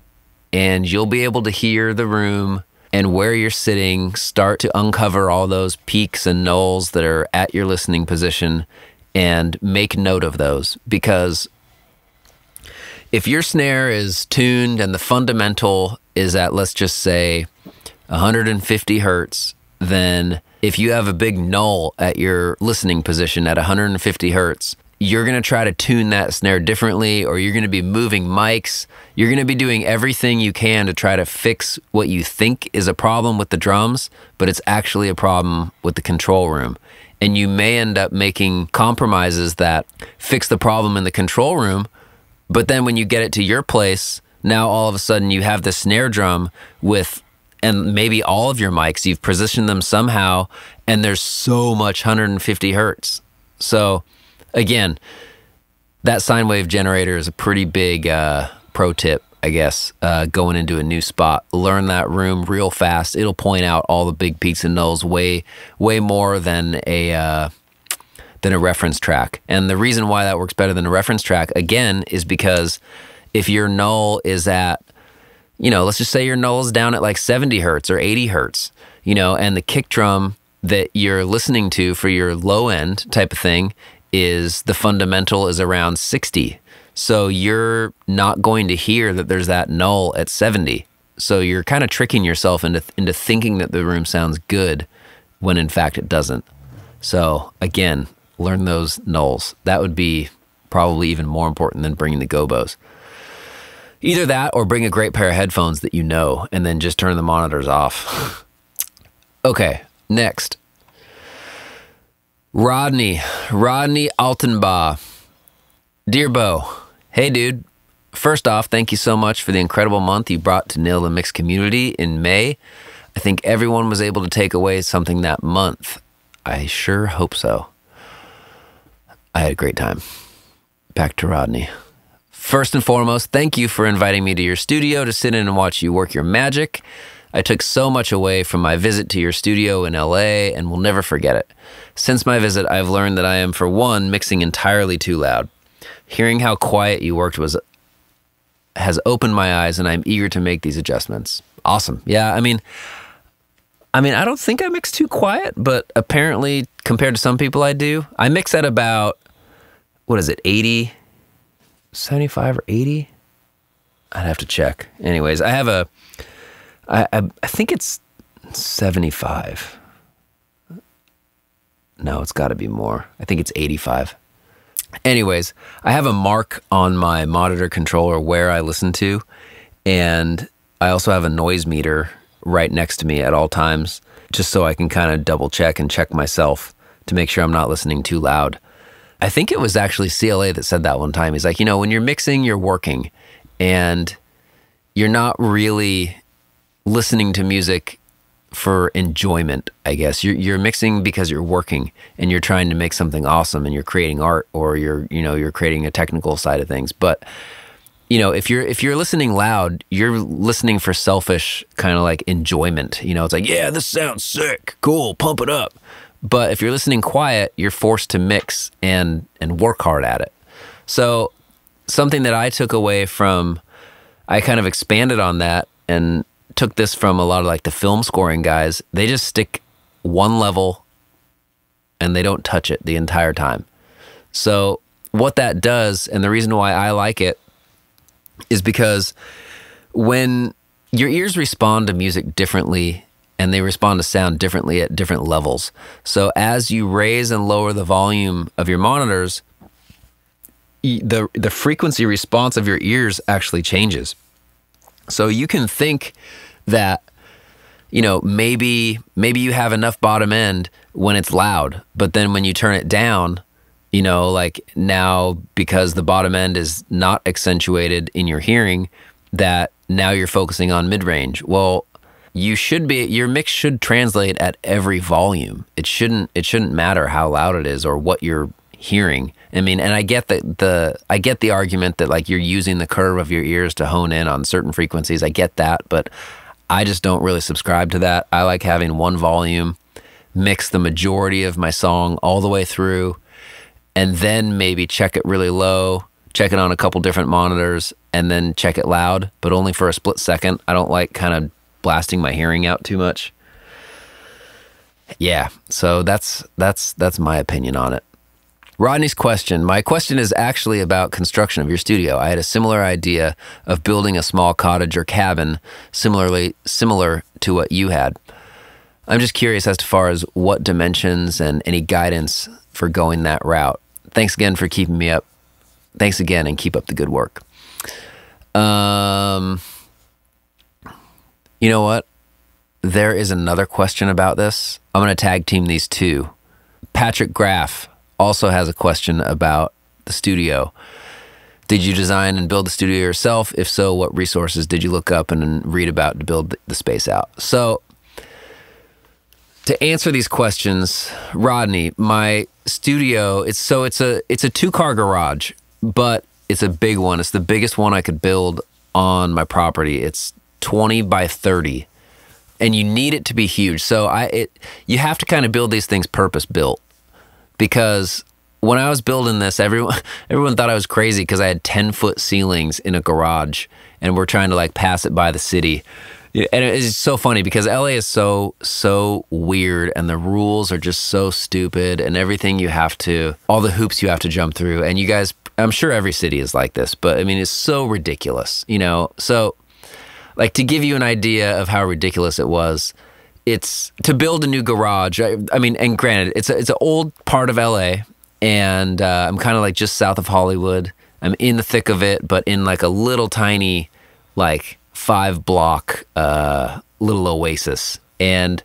and you'll be able to hear the room and where you're sitting start to uncover all those peaks and nulls that are at your listening position, and make note of those. Because if your snare is tuned and the fundamental is at, let's just say, 150 hertz, then if you have a big null at your listening position at 150 hertz, you're going to try to tune that snare differently, or you're going to be moving mics. You're going to be doing everything you can to try to fix what you think is a problem with the drums, but it's actually a problem with the control room. And you may end up making compromises that fix the problem in the control room, but then when you get it to your place, now all of a sudden you have the snare drum with, and maybe all of your mics, you've positioned them somehow, and there's so much 150 hertz. So again, that sine wave generator is a pretty big pro tip, I guess, going into a new spot. Learn that room real fast. It'll point out all the big peaks and nulls way more than a reference track. And the reason why that works better than a reference track, again, is because if your null is at, let's just say your null is down at like 70 hertz or 80 hertz, and the kick drum that you're listening to for your low end type of thing is the fundamental is around 60. So you're not going to hear that there's that null at 70. So you're kind of tricking yourself into thinking that the room sounds good when in fact it doesn't. So again, learn those nulls. That would be probably even more important than bringing the gobos. Either that or bring a great pair of headphones that and then just turn the monitors off. Okay, next. Rodney Altenbaugh. Dear Beau, hey dude. First off, thank you so much for the incredible month you brought to Nail the Mix community in May. I think everyone was able to take away something that month. I sure hope so. I had a great time. Back to Rodney. First and foremost, thank you for inviting me to your studio to sit in and watch you work your magic. I took so much away from my visit to your studio in LA and will never forget it. Since my visit, I've learned that I am, for one, mixing entirely too loud. Hearing how quiet you worked has opened my eyes, and I'm eager to make these adjustments. Awesome. Yeah, I mean, I don't think I mix too quiet, but apparently, compared to some people I do, I mix at about, 80? 75 or 80? I'd have to check. Anyways, I have I think it's 75. No, it's got to be more. I think it's 85. Anyways, I have a mark on my monitor controller where I listen to, and I also have a noise meter right next to me at all times, just so I can kind of double check and check myself to make sure I'm not listening too loud. I think it was actually CLA that said that one time. He's like, when you're mixing, you're working, and you're not really listening to music for enjoyment, I guess. You're mixing because you're working and you're trying to make something awesome, and you're creating art, or you're creating a technical side of things. But if you're listening loud, you're listening for selfish kind of like enjoyment. It's like, yeah, this sounds sick, cool, pump it up. But if you're listening quiet, you're forced to mix and work hard at it. So something that I took away from, I kind of expanded on that and took this from a lot of like the film scoring guys. They just stick one level and they don't touch it the entire time. So what that does, and the reason why I like it, is because when your ears respond to music differently, and they respond to sound differently at different levels. So as you raise and lower the volume of your monitors, the frequency response of your ears actually changes. So you can think that, maybe you have enough bottom end when it's loud, but then when you turn it down, like now, because the bottom end is not accentuated in your hearing, that now you're focusing on mid-range. Well, your mix should translate at every volume. It shouldn't matter how loud it is or what you're hearing. I mean, and I get the argument that like you're using the curve of your ears to hone in on certain frequencies. I get that, but I just don't really subscribe to that. I like having one volume, mix the majority of my song all the way through, and then maybe check it really low, check it on a couple different monitors, and then check it loud, but only for a split second. I don't like kind of blasting my hearing out too much. Yeah, so that's my opinion on it. Rodney's question. My question is actually about construction of your studio. I had a similar idea of building a small cottage or cabin, similar to what you had. I'm just curious as far as what dimensions and any guidance for going that route. Thanks again for keeping me up. Thanks again, and keep up the good work. You know what? There is another question about this. I'm going to tag team these two. Patrick Graff also has a question about the studio. Did you design and build the studio yourself? If so, what resources did you look up and read about to build the space out? So, to answer these questions, Rodney, my studio, it's a 2-car garage, but it's a big one. It's the biggest one I could build on my property. It's 20 by 30, and you need it to be huge. So you have to kind of build these things purpose built, because when I was building this, everyone thought I was crazy because I had 10-foot ceilings in a garage, and we're trying to like pass it by the city. And it's so funny because LA is so weird, and the rules are just so stupid, and everything all the hoops you have to jump through. And you guys, I'm sure every city is like this, but I mean, it's so ridiculous, So like, to give you an idea of how ridiculous it was, it's to build a new garage. I mean, and granted, it's an old part of LA, and I'm kind of like just south of Hollywood. I'm in the thick of it, but in like a little tiny, like 5-block little oasis. And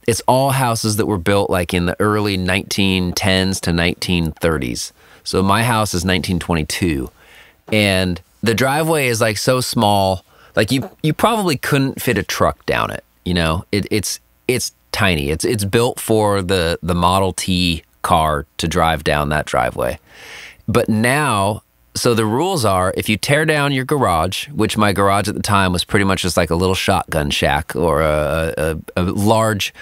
it's all houses that were built like in the early 1910s to 1930s. So my house is 1922. And the driveway is like so small, like you probably couldn't fit a truck down it. It's tiny. It's built for the Model T car to drive down that driveway. But now, so the rules are, if you tear down your garage, which my garage at the time was pretty much just like a little shotgun shack or a large,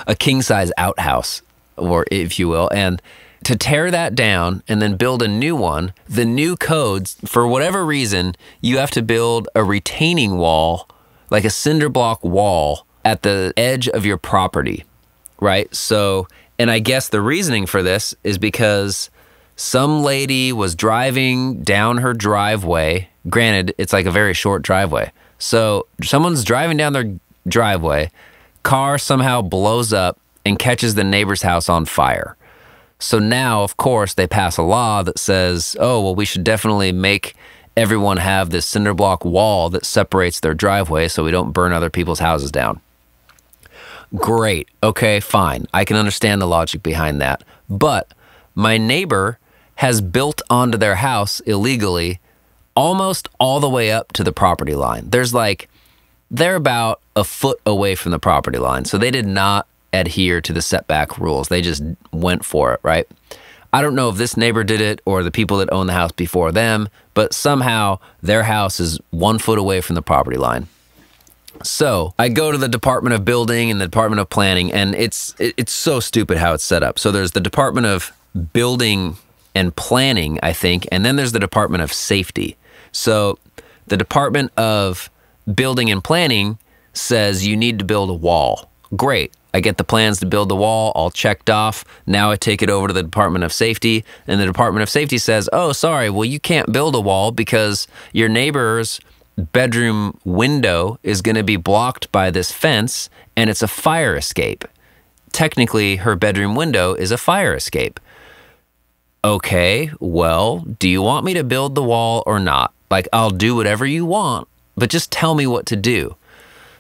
a king-size outhouse, or if you will, and to tear that down and then build a new one, the new codes, for whatever reason, you have to build a retaining wall, like a cinder block wall at the edge of your property, right? So, and I guess the reasoning for this is because some lady was driving down her driveway. Granted, it's like a very short driveway. So someone's driving down their driveway, car somehow blows up and catches the neighbor's house on fire. So now, of course, they pass a law that says, oh, well, we should definitely make everyone have this cinder block wall that separates their driveway so we don't burn other people's houses down. Great. Okay, fine. I can understand the logic behind that. But my neighbor has built onto their house illegally almost all the way up to the property line. They're about a foot away from the property line. So they did not adhere to the setback rules. They just went for it, right? I don't know if this neighbor did it or the people that own the house before them, but somehow their house is 1 foot away from the property line. So I go to the Department of Building and the Department of Planning, and it's so stupid how it's set up. So there's the Department of Building and Planning, I think, and then there's the Department of Safety. So the Department of Building and Planning says you need to build a wall. Great. I get the plans to build the wall all checked off. Now I take it over to the Department of Safety, and the Department of Safety says, oh, sorry, well, you can't build a wall because your neighbor's bedroom window is going to be blocked by this fence, and it's a fire escape. Technically, her bedroom window is a fire escape. Okay, well, do you want me to build the wall or not? Like, I'll do whatever you want, but just tell me what to do.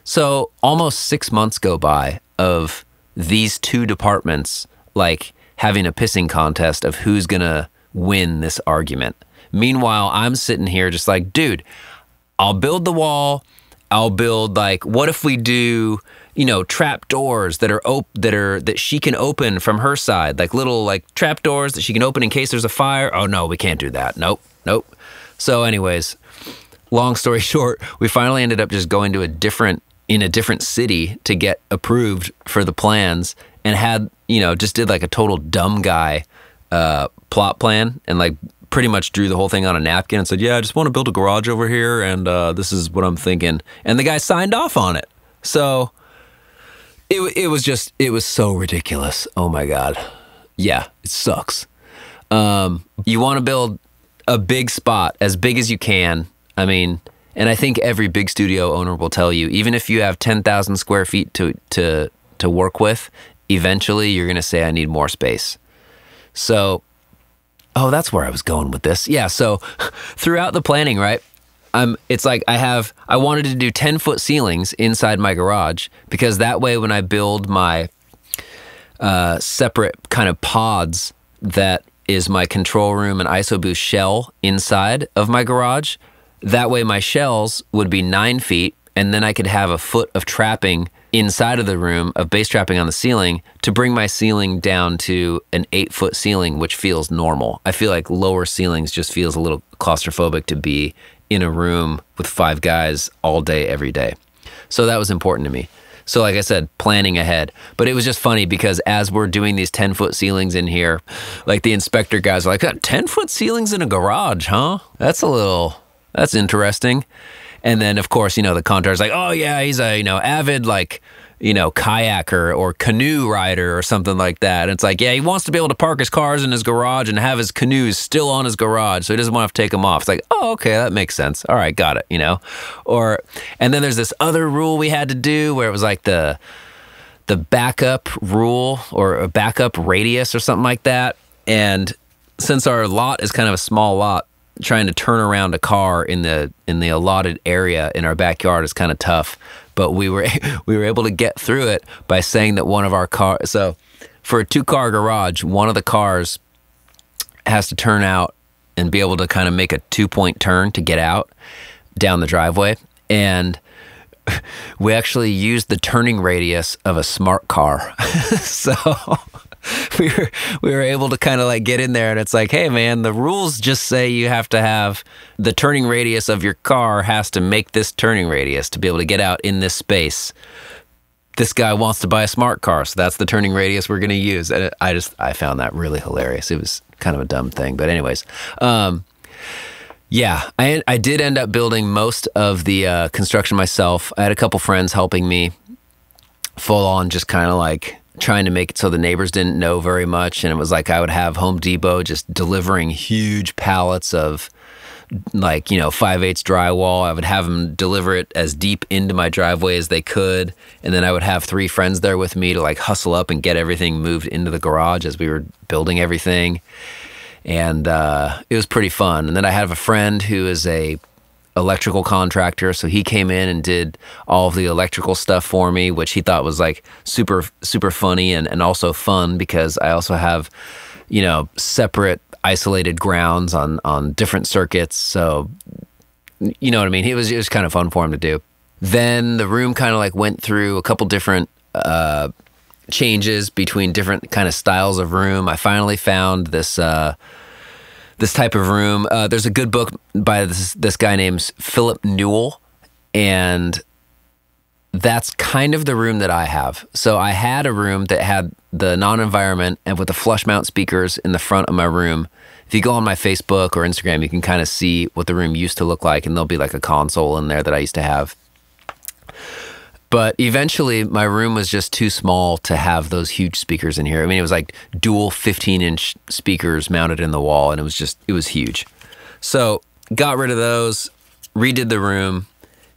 So almost 6 months go by of these two departments like having a pissing contest of who's gonna win this argument. Meanwhile, I'm sitting here just like, dude, I'll build the wall. I'll build, like, what if we do, trap doors that she can open from her side, like little like trap doors that she can open in case there's a fire. Oh no, we can't do that. Nope. So anyways, long story short, we finally ended up just going to a different city to get approved for the plans, and had, just did like a total dumb guy plot plan and like pretty much drew the whole thing on a napkin and said, yeah, I just want to build a garage over here, and this is what I'm thinking. And the guy signed off on it. So it was so ridiculous. Oh my God. Yeah, it sucks. You want to build a big spot, as big as you can. I mean, and I think every big studio owner will tell you, even if you have 10,000 square feet to work with, eventually you're going to say, I need more space. So, oh, that's where I was going with this. Yeah, so throughout the planning, right, it's like I wanted to do 10-foot ceilings inside my garage, because that way when I build my separate kind of pods, that is my control room and ISO boost shell inside of my garage, that way my shells would be 9 feet, and then I could have a foot of trapping inside of the room, of bass trapping on the ceiling, to bring my ceiling down to an 8-foot ceiling, which feels normal. I feel like lower ceilings just feels a little claustrophobic to be in a room with 5 guys all day, every day. So that was important to me. So like I said, planning ahead. But it was just funny because as we're doing these 10-foot ceilings in here, like the inspector guys are like, 10-foot ceilings in a garage, huh? That's interesting. And then, of course, the contractor's like, oh, yeah, he's a, avid, kayaker or canoe rider or something like that. And it's like, yeah, he wants to be able to park his cars in his garage and have his canoes still on his garage, so he doesn't want to have to take them off. It's like, oh, okay, that makes sense. All right, got it, And then there's this other rule we had to do where it was like the backup rule or a backup radius or something like that. And since our lot is kind of a small lot, trying to turn around a car in the allotted area in our backyard is kind of tough. But we were able to get through it by saying that one of our cars, so for a 2-car garage, one of the cars has to turn out and be able to kind of make a 2-point turn to get out down the driveway. And we actually used the turning radius of a smart car. So we were able to kind of like get in there, and it's like, hey man, the rules just say you have to have the turning radius of your car has to make this turning radius to be able to get out in this space. This guy wants to buy a smart car, so that's the turning radius we're going to use. And I found that really hilarious. It was kind of a dumb thing, but anyways, yeah, I did end up building most of the construction myself. I had a couple friends helping me, full on just kind of like trying to make it so the neighbors didn't know very much. And it was like I would have Home Depot just delivering huge pallets of 5/8 drywall. I would have them deliver it as deep into my driveway as they could. And then I would have 3 friends there with me to like hustle up and get everything moved into the garage as we were building everything. And it was pretty fun. And then I have a friend who is a electrical contractor, so he came in and did all of the electrical stuff for me, which he thought was like super, super funny and also fun, because I also have, separate isolated grounds on different circuits. So, you know what I mean? It was kind of fun for him to do. Then the room kind of like went through a couple different changes between different kind of styles of room. I finally found this type of room. There's a good book by this guy named Philip Newell, and that's kind of the room that I have. So I had a room that had the non-environment and with the flush mount speakers in the front of my room. If you go on my Facebook or Instagram, you can kind of see what the room used to look like, and there'll be like a console in there that I used to have. But eventually, my room was just too small to have those huge speakers in here. I mean, it was like dual 15-inch speakers mounted in the wall, and it was huge. So got rid of those, redid the room,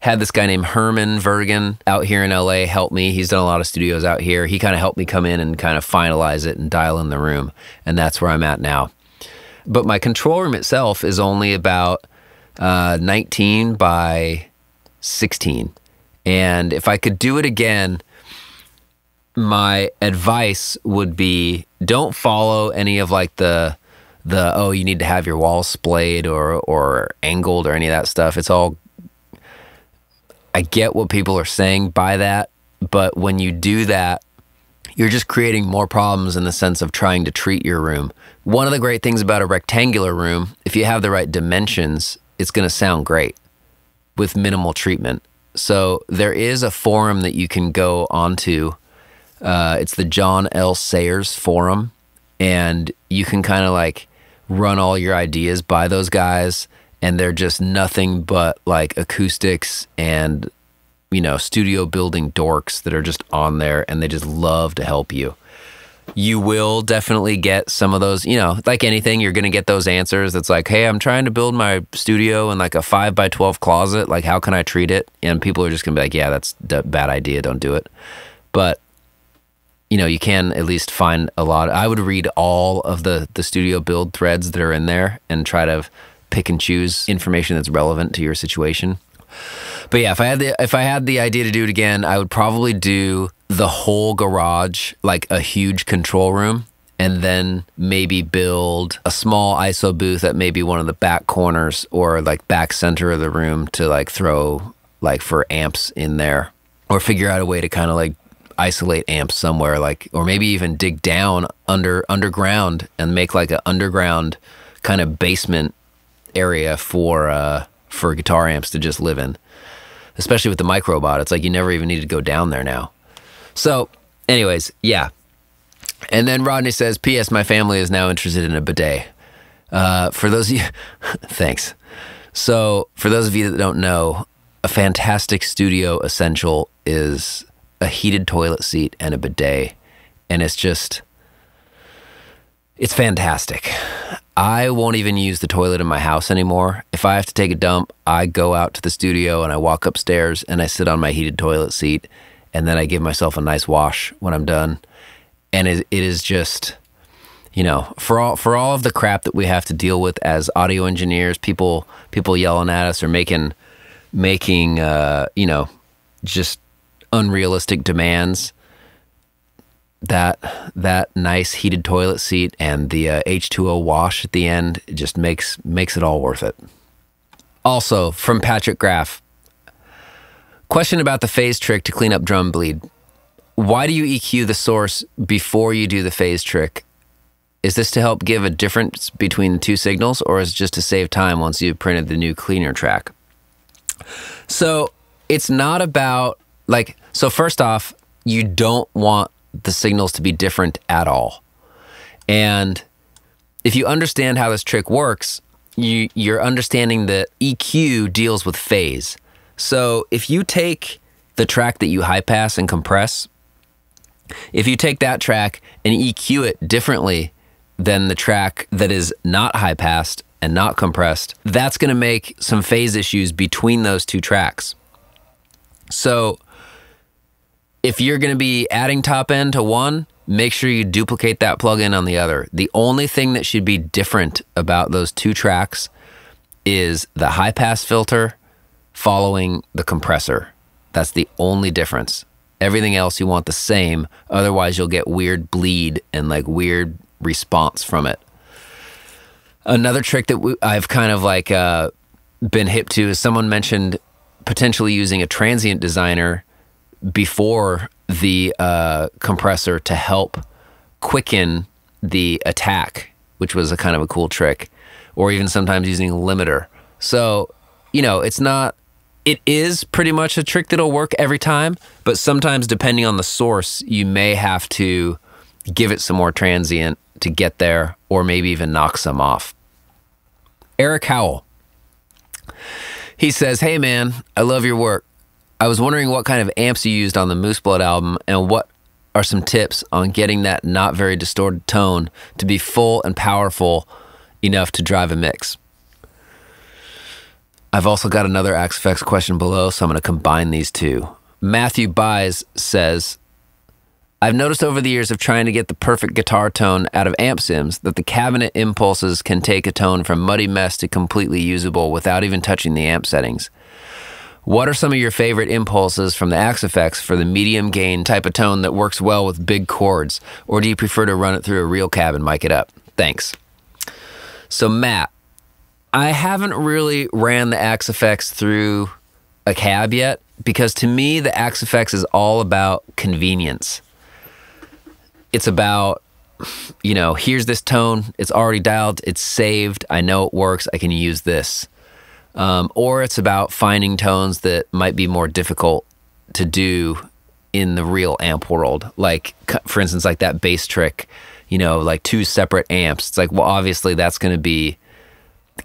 had this guy named Herman Vergen out here in LA help me. He's done a lot of studios out here. He kind of helped me come in and kind of finalize it and dial in the room, and that's where I'm at now. But my control room itself is only about 19 by 16. And if I could do it again, my advice would be don't follow any of like the you need to have your walls splayed or angled or any of that stuff. It's all, I get what people are saying by that, but when you do that, you're just creating more problems in the sense of trying to treat your room. One of the great things about a rectangular room, if you have the right dimensions, it's going to sound great with minimal treatment. So there is a forum that you can go onto. It's the John L. Sayers forum, and you can kind of like run all your ideas by those guys, and they're just nothing but like acoustics and, studio building dorks that are just on there, and they just love to help you. You will definitely get some of those, like anything, you're going to get those answers. That's like, hey, I'm trying to build my studio in like a 5x12 closet. Like, how can I treat it? And people are just going to be like, yeah, that's a bad idea. Don't do it. But, you can at least find a lot. I would read all of the studio build threads that are in there and try to pick and choose information that's relevant to your situation. But yeah, if I had the idea to do it again, I would probably do the whole garage, like a huge control room, and then maybe build a small ISO booth at maybe one of the back corners or like back center of the room to like throw like for amps in there, or figure out a way to kind of like isolate amps somewhere, like, or maybe even dig down underground and make like an underground kind of basement area for guitar amps to just live in. Especially with the Microbot, it's like you never even need to go down there now. So, anyways, yeah. And then Rodney says, P.S. My family is now interested in a bidet. For those of you, thanks. So, for those of you that don't know, a fantastic studio essential is a heated toilet seat and a bidet. And it's fantastic. I won't even use the toilet in my house anymore. If I have to take a dump, I go out to the studio and I walk upstairs and I sit on my heated toilet seat, and then I give myself a nice wash when I'm done. And it is just, for all of the crap that we have to deal with as audio engineers, people yelling at us or making just unrealistic demands, that nice heated toilet seat and the H2O wash at the end just makes it all worth it. Also, from Patrick Graff, question about the phase trick to clean up drum bleed. Why do you EQ the source before you do the phase trick? Is this to help give a difference between the two signals, or is it just to save time once you've printed the new cleaner track? So it's not about so first off, you don't want the signals to be different at all. And if you understand how this trick works, you're understanding that EQ deals with phase. So if you take the track that you high pass and compress, if you take that track and EQ it differently than the track that is not high passed and not compressed, that's going to make some phase issues between those two tracks. So if you're going to be adding top end to one, make sure you duplicate that plugin on the other. The only thing that should be different about those two tracks is the high pass filter following the compressor. That's the only difference. Everything else you want the same, otherwise you'll get weird bleed and like weird response from it. Another trick that I've kind of been hip to is someone mentioned potentially using a transient designer before the compressor to help quicken the attack, which was a kind of a cool trick, or even sometimes using a limiter. So, it is pretty much a trick that'll work every time, but sometimes depending on the source, you may have to give it some more transient to get there, or maybe even knock some off. Eric Howell, he says, hey man, I love your work. I was wondering what kind of amps you used on the Moose Blood album, and what are some tips on getting that not very distorted tone to be full and powerful enough to drive a mix. I've also got another Axe-Fx question below, so I'm going to combine these two. Matthew Buys says, I've noticed over the years of trying to get the perfect guitar tone out of amp sims that the cabinet impulses can take a tone from muddy mess to completely usable without even touching the amp settings. What are some of your favorite impulses from the Axe-Fx for the medium gain type of tone that works well with big chords? Or do you prefer to run it through a real cab and mic it up? Thanks. So Matt, I haven't really ran the Axe-Fx through a cab yet, because to me the Axe-Fx is all about convenience. It's about, here's this tone, it's already dialed, it's saved, I know it works, I can use this. Or it's about finding tones that might be more difficult to do in the real amp world. Like, for instance, like that bass trick, like 2 separate amps. It's like, well, obviously that's going to be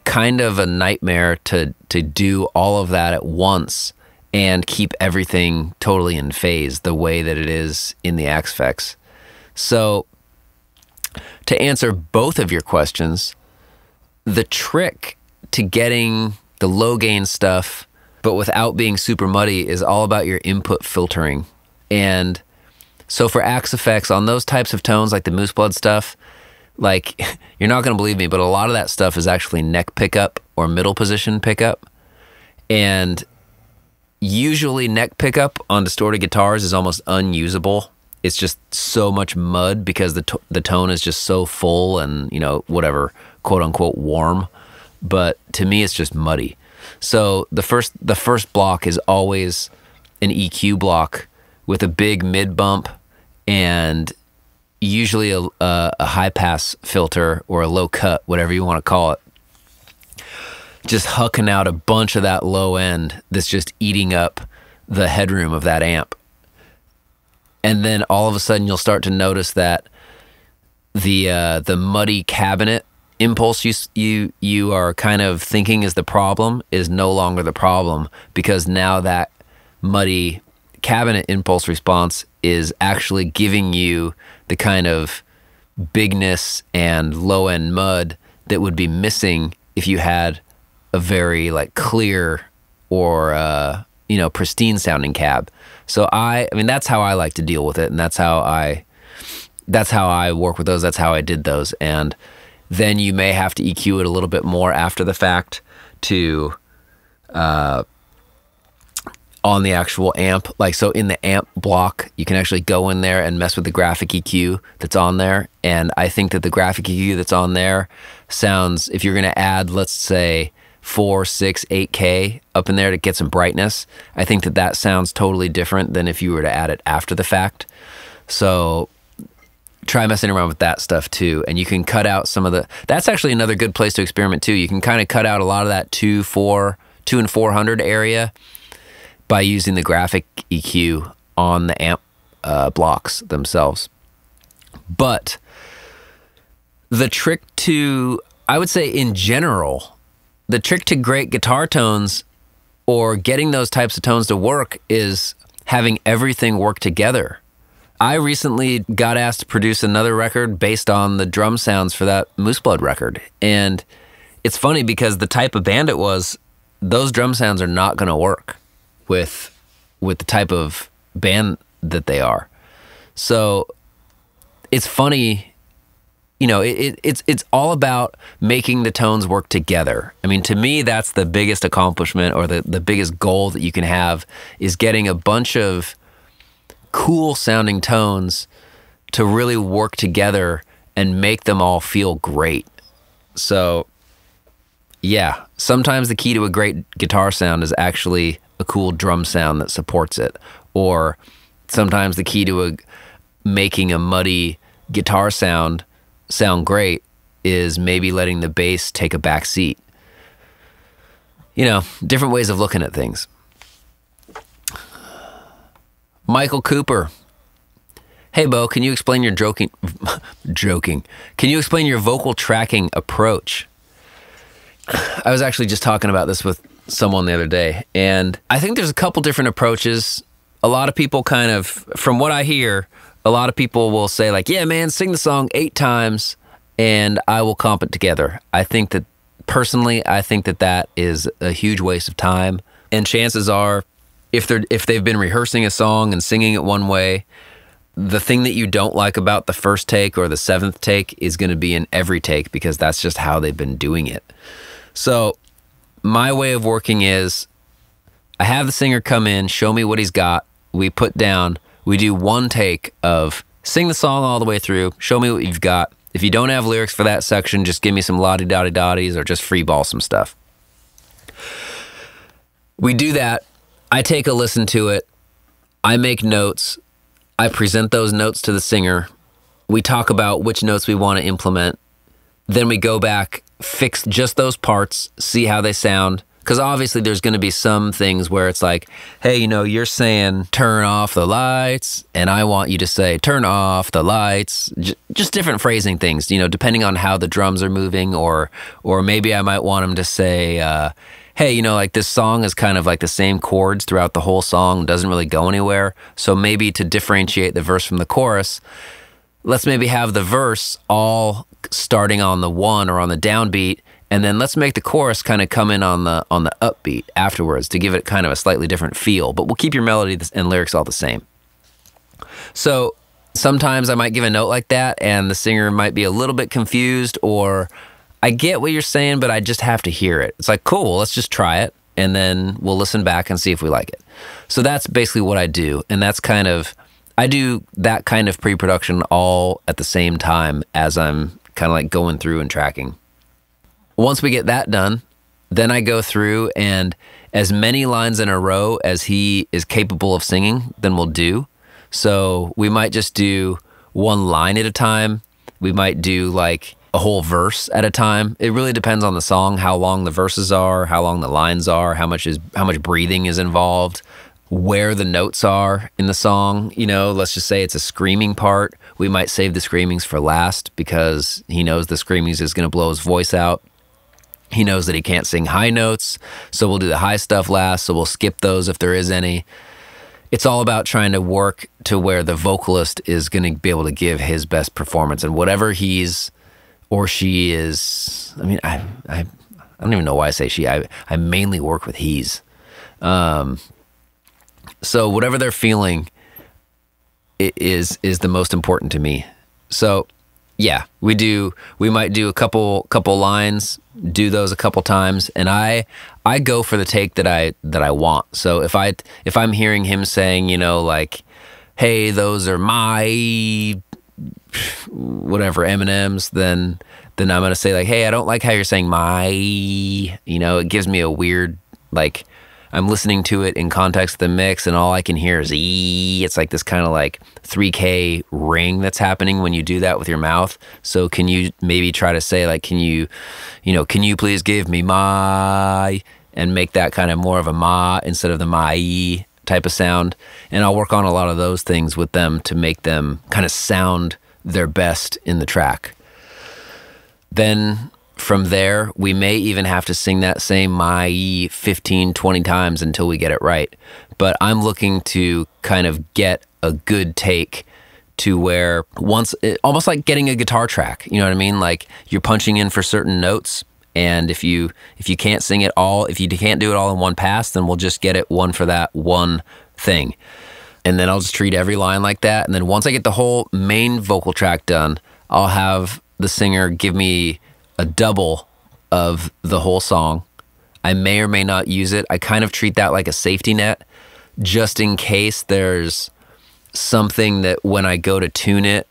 kind of a nightmare to do all of that at once and keep everything totally in phase the way that it is in the Axe-Fx. So to answer both of your questions, the trick to getting the low gain stuff, but without being super muddy, is all about your input filtering. And so for Axe-Fx, on those types of tones, like the Moose Blood stuff, like, you're not going to believe me, but a lot of that stuff is actually neck pickup or middle position pickup. And usually neck pickup on distorted guitars is almost unusable. It's just so much mud because the tone is just so full and, whatever, quote unquote warm. But to me, it's just muddy. So the first block is always an EQ block with a big mid bump and usually a high pass filter or a low cut, whatever you want to call it. Just hucking out a bunch of that low end that's just eating up the headroom of that amp. And then all of a sudden you'll start to notice that the muddy cabinet impulse you are kind of thinking is the problem is no longer the problem, because now that muddy cabinet impulse response is actually giving you the kind of bigness and low end mud that would be missing if you had a very like clear or pristine sounding cab. So I mean that's how I like to deal with it, and that's how I work with those. That's how I did those. And then you may have to EQ it a little bit more after the fact to on the actual amp. Like, so in the amp block, you can actually go in there and mess with the graphic EQ that's on there. And I think that the graphic EQ that's on there sounds, if you're going to add, let's say 4, 6, 8K up in there to get some brightness, I think that sounds totally different than if you were to add it after the fact. So try messing around with that stuff too. And you can cut out some of that's actually another good place to experiment too. You can kind of cut out a lot of that 2 and 400 area by using the graphic EQ on the amp blocks themselves. But the trick to, I would say in general, the trick to great guitar tones or getting those types of tones to work is having everything work together. I recently got asked to produce another record based on the drum sounds for that Moose Blood record. And it's funny because the type of band it was, those drum sounds are not going to work with the type of band that they are. So it's funny, it's all about making the tones work together. I mean, to me, that's the biggest accomplishment, or the biggest goal that you can have, is getting a bunch of cool sounding tones to really work together and make them all feel great. So yeah, sometimes the key to a great guitar sound is actually a cool drum sound that supports it. Or sometimes the key to making a muddy guitar sound great is maybe letting the bass take a back seat. Different ways of looking at things. Michael Cooper. Hey, Beau, can you explain your joking? Can you explain your vocal tracking approach? I was actually just talking about this with someone the other day, and I think there's a couple different approaches. A lot of people kind of, from what I hear, a lot of people will say like, yeah, man, sing the song 8 times and I will comp it together. I think that that is a huge waste of time. And chances are, if they've been rehearsing a song and singing it one way, the thing that you don't like about the first take or the 7th take is going to be in every take, because that's just how they've been doing it. So my way of working is, I have the singer come in, show me what he's got. We put down, we do one take of sing the song all the way through, show me what you've got. If you don't have lyrics for that section, just give me some la-di-da-di-da-dis or just free ball some stuff. We do that. I take a listen to it. I make notes. I present those notes to the singer. We talk about which notes we want to implement. Then we go back, fix just those parts, see how they sound, Because obviously there's going to be some things where it's like, hey, you're saying turn off the lights, and I want you to say turn off the lights. Just different phrasing things, depending on how the drums are moving, or maybe I might want them to say, hey, like this song is kind of like the same chords throughout the whole song, doesn't really go anywhere. So maybe to differentiate the verse from the chorus, let's maybe have the verse all starting on the one or on the downbeat, and then let's make the chorus kind of come in on the upbeat afterwards to give it kind of a slightly different feel, but we'll keep your melody and lyrics all the same. So sometimes I might give a note like that and the singer might be a little bit confused, or I get what you're saying, but I just have to hear it. It's like, cool, let's just try it, and then we'll listen back and see if we like it. So that's basically what I do, and I do that kind of pre-production all at the same time as I'm kind of like going through and tracking. Once we get that done, then I go through, and as many lines in a row as he is capable of singing, then we'll do. So we might just do one line at a time. We might do like a whole verse at a time. It really depends on the song, how long the verses are, how long the lines are, how much breathing is involved, where the notes are in the song. Let's just say it's a screaming part. We might save the screamings for last because he knows the screamings is going to blow his voice out. He knows that he can't sing high notes, so we'll do the high stuff last, so we'll skip those if there is any. It's all about trying to work to where the vocalist is going to be able to give his best performance, and whatever he's or she is. I mean, I don't even know why I say she. I mainly work with he's. So whatever they're feeling is the most important to me. So yeah, we might do a couple lines, do those a couple times, and I go for the take that I want. So if I'm hearing him saying, like, hey, those are my whatever M&Ms, then I'm going to say like, hey, I don't like how you're saying my, it gives me a weird, like, I'm listening to it in context of the mix and all I can hear is E. It's like this kind of like 3K ring that's happening when you do that with your mouth. So can you maybe try to say like, can you please give me my, and make that kind of more of a ma instead of the my type of sound. And I'll work on a lot of those things with them to make them kind of sound their best in the track. Then from there, we may even have to sing that same my 15, 20 times until we get it right. But I'm looking to kind of get a good take to where almost like getting a guitar track, you know what I mean? Like you're punching in for certain notes, and if you can't sing it all, if you can't do it all in one pass, then we'll just get it one for that one thing. And then I'll just treat every line like that. And then once I get the whole main vocal track done, I'll have the singer give me a double of the whole song. I may or may not use it. I kind of treat that like a safety net, just in case there's something that when I go to tune it,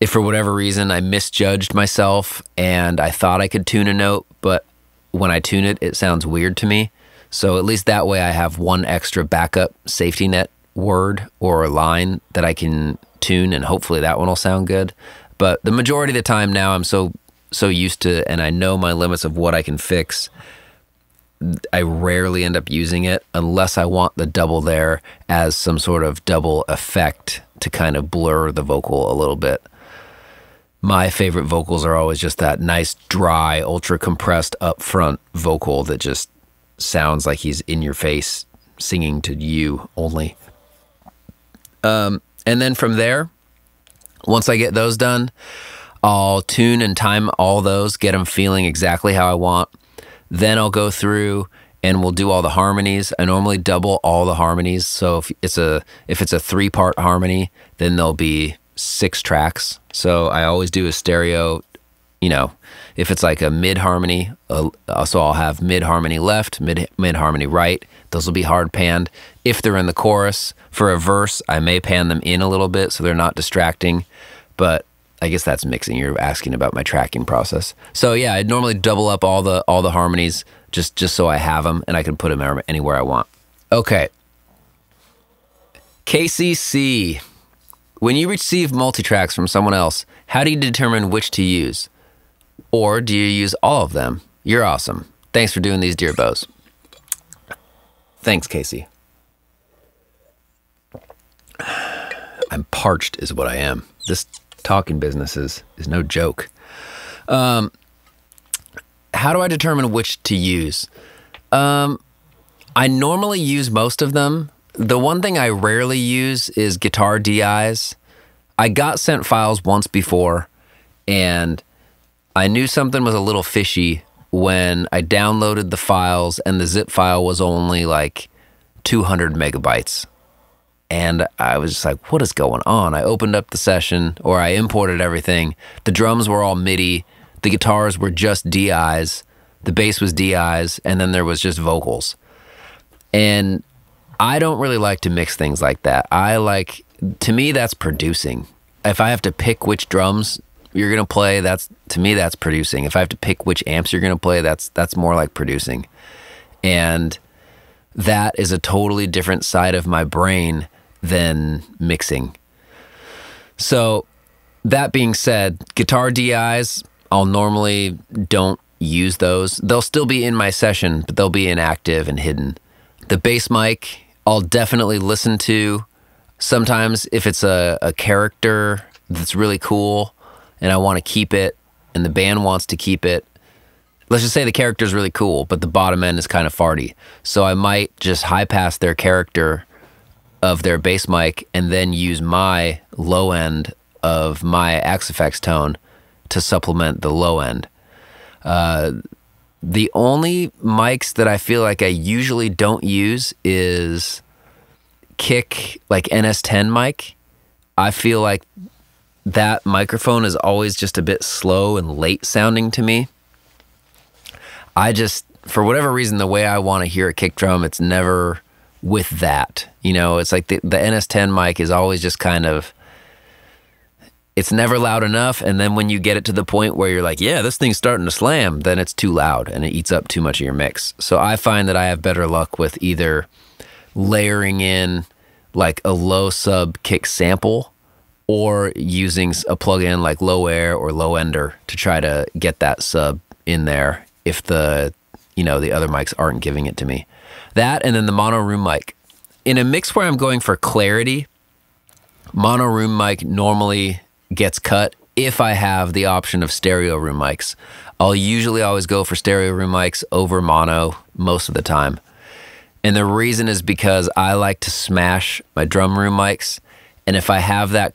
if for whatever reason I misjudged myself and I thought I could tune a note, but when I tune it, it sounds weird to me. So at least that way I have one extra backup safety net word or a line that I can tune, and hopefully that one will sound good. But the majority of the time now I'm so used to, and I know my limits of what I can fix, I rarely end up using it unless I want the double there as some sort of double effect to kind of blur the vocal a little bit. My favorite vocals are always just that nice, dry, ultra compressed upfront vocal that just sounds like he's in your face singing to you only. And then from there, once I get those done, I'll tune and time all those, get them feeling exactly how I want. Then I'll go through and we'll do all the harmonies. I normally double all the harmonies. So if it's a 3-part harmony, then there'll be 6 tracks. So I always do a stereo, if it's like a mid harmony, so I'll have mid harmony left, mid harmony right. Those will be hard panned. If they're in the chorus for a verse, I may pan them in a little bit so they're not distracting, but I guess that's mixing. You're asking about my tracking process. So yeah, I'd normally double up all the harmonies just so I have them and I can put them anywhere I want. Okay. KCC. When you receive multi-tracks from someone else, how do you determine which to use? Or do you use all of them? You're awesome. Thanks for doing these, dear Bows. Thanks, Casey. I'm parched is what I am. This talking business is no joke. How do I determine which to use? I normally use most of them. The one thing I rarely use is guitar DIs. I got sent files once before, and I knew something was a little fishy when I downloaded the files and the zip file was only like 200 megabytes. And I was just like, what is going on? I opened up the session, or I imported everything. The drums were all MIDI. The guitars were just DIs. The bass was DIs. And then there was just vocals. And I don't really like to mix things like that. To me, that's producing. If I have to pick which drums you're going to play, to me, that's producing. If I have to pick which amps you're going to play, that's more like producing. And that is a totally different side of my brain than mixing. So that being said, guitar DIs, I'll normally don't use those. They'll still be in my session, but they'll be inactive and hidden. The bass mic, I'll definitely listen to. Sometimes if it's a character that's really cool and I want to keep it and the band wants to keep it, let's just say the character's really cool, but the bottom end is kind of farty. So I might just high pass their character of their bass mic and then use my low end of my Axe-Fx tone to supplement the low end. The only mics that I feel like I usually don't use is kick, like NS10 mic. I feel like that microphone is always just a bit slow and late sounding to me. For whatever reason, the way I want to hear a kick drum, it's never with that. It's like the NS10 mic is always just kind of, it's never loud enough. And then when you get it to the point where you're like, yeah, this thing's starting to slam, then it's too loud and it eats up too much of your mix. So I find that I have better luck with either layering in like a low sub kick sample or using a plug-in like Low Air or Low Ender to try to get that sub in there if the other mics aren't giving it to me. That, and then the mono room mic. In a mix where I'm going for clarity, mono room mic normally gets cut if I have the option of stereo room mics. I'll usually always go for stereo room mics over mono most of the time. And the reason is because I like to smash my drum room mics. And if I have that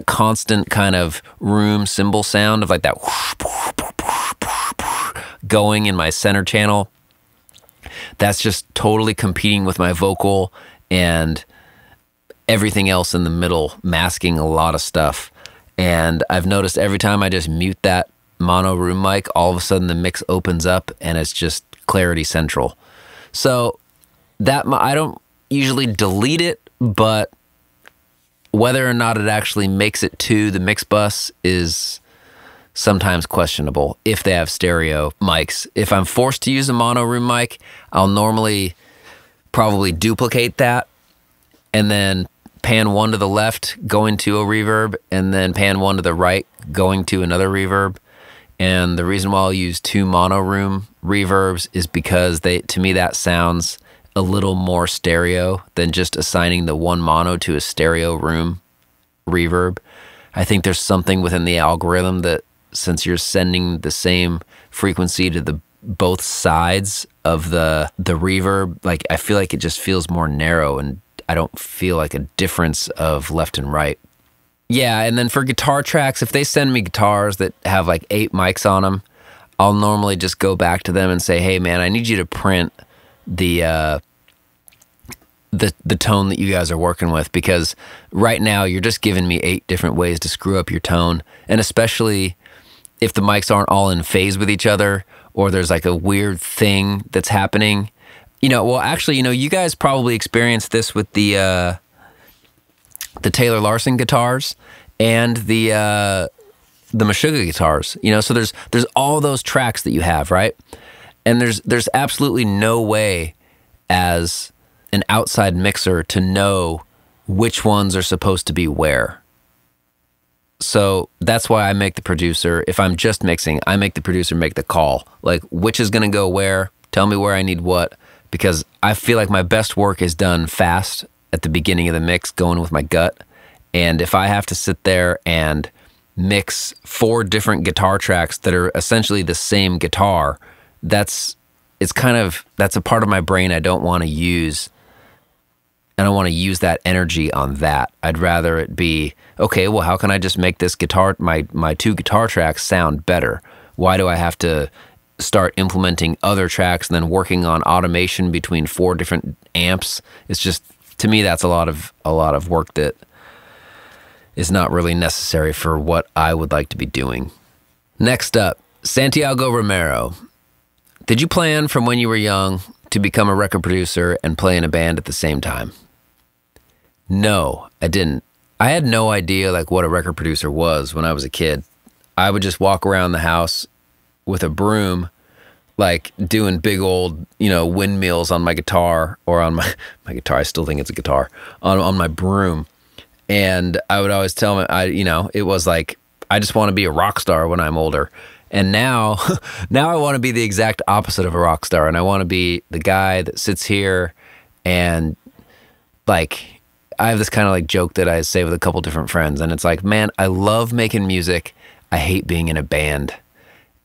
constant kind of room cymbal sound of like that going in my center channel, that's just totally competing with my vocal and everything else in the middle, masking a lot of stuff. And I've noticed every time I just mute that mono room mic, all of a sudden the mix opens up and it's just clarity central. So that I don't usually delete it, but whether or not it actually makes it to the mix bus is sometimes questionable if they have stereo mics. If I'm forced to use a mono room mic, I'll normally probably duplicate that and then pan one to the left going to a reverb and then pan one to the right going to another reverb. And the reason why I'll use two mono room reverbs is because to me that sounds a little more stereo than just assigning the one mono to a stereo room reverb. I think there's something within the algorithm that since you're sending the same frequency to the both sides of the reverb, like I feel like it just feels more narrow and I don't feel like a difference of left and right. Yeah, and then for guitar tracks, if they send me guitars that have like 8 mics on them, I'll normally just go back to them and say, hey man, I need you to print the tone that you guys are working with, because right now you're just giving me 8 different ways to screw up your tone. And especially if the mics aren't all in phase with each other or there's like a weird thing that's happening. You guys probably experienced this with the Taylor Larson guitars and the Meshuggah guitars. So there's all those tracks that you have, right? And there's absolutely no way as an outside mixer to know which ones are supposed to be where. So that's why I make the producer, if I'm just mixing, I make the producer make the call. Like, which is going to go where? Tell me where I need what. because I feel like my best work is done fast at the beginning of the mix, going with my gut. And if I have to sit there and mix 4 different guitar tracks that are essentially the same guitar, that's a part of my brain I don't want to use. And I want to use that energy on that. I'd rather it be, okay, well, how can I just make this guitar, my 2 guitar tracks sound better? Why do I have to start implementing other tracks and then working on automation between 4 different amps? It's just, to me, that's a lot of work that is not really necessary for what I would like to be doing. Next up, Santiago Romero. Did you plan from when you were young to become a record producer and play in a band at the same time? No, I didn't. I had no idea like what a record producer was when I was a kid. I would just walk around the house with a broom, like doing big old, windmills on my guitar, or on my guitar. I still think it's a guitar, on my broom. And I would always tell him, it was like, I just want to be a rock star when I'm older. And now I want to be the exact opposite of a rock star. And I want to be the guy that sits here and like, I have this kind of like joke that I say with a couple different friends. And it's like, man, I love making music. I hate being in a band.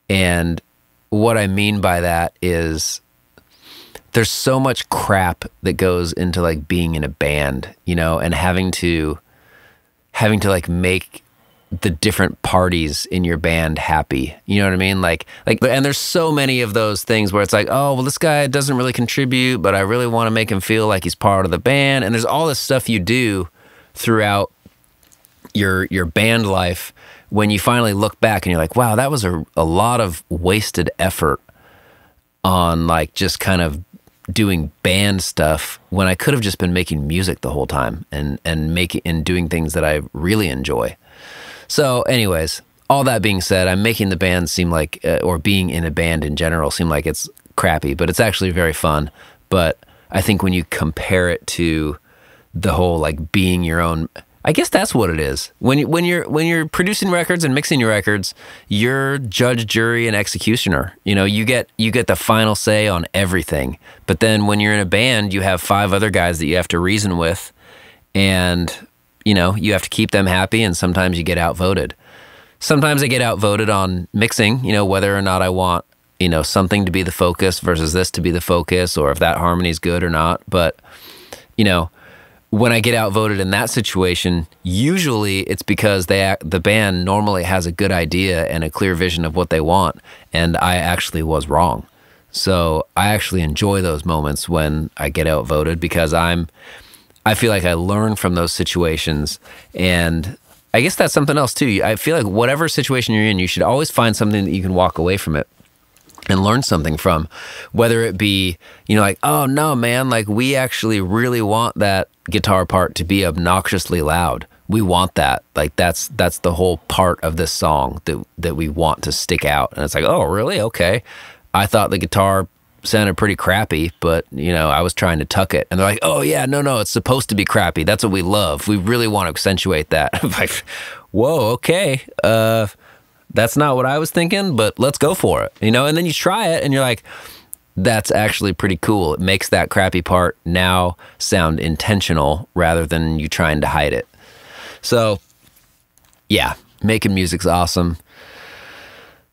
And what I mean by that is there's so much crap that goes into like being in a band, and having to like make the different parties in your band happy. You know what I mean? Like, and there's so many of those things where it's like, oh, well, this guy doesn't really contribute, but I really want to make him feel like he's part of the band. And there's all this stuff you do throughout your band life when you finally look back and you're like, wow, that was a lot of wasted effort on like just kind of doing band stuff when I could have just been making music the whole time and doing things that I really enjoy. So anyways, all that being said, I'm making the band seem like, or being in a band in general seem like it's crappy, but it's actually very fun. But I think when you compare it to the whole like being your own, I guess that's what it is. When you're producing records and mixing your records, you're judge, jury, and executioner. You get the final say on everything. But then when you're in a band, you have 5 other guys that you have to reason with, and you have to keep them happy, and sometimes you get outvoted. Sometimes I get outvoted on mixing, whether or not I want, something to be the focus versus this to be the focus, or if that harmony is good or not. But, when I get outvoted in that situation, usually it's because the band normally has a good idea and a clear vision of what they want, and I actually was wrong. So I actually enjoy those moments when I get outvoted, because I feel like I learn from those situations. And I guess that's something else too. I feel like whatever situation you're in, you should always find something that you can walk away from it and learn something from, whether it be, like, oh no, man, like we actually really want that guitar part to be obnoxiously loud. We want that. Like that's the whole part of this song that we want to stick out. And it's like, oh, really? Okay. I thought the guitar sounded pretty crappy, but I was trying to tuck it. And they're like, oh yeah, no, it's supposed to be crappy. That's what we love. We really want to accentuate that. I'm like, whoa, okay. That's not what I was thinking, but let's go for it. And then you try it and you're like, that's actually pretty cool. It makes that crappy part now sound intentional rather than you trying to hide it. So yeah, making music's awesome.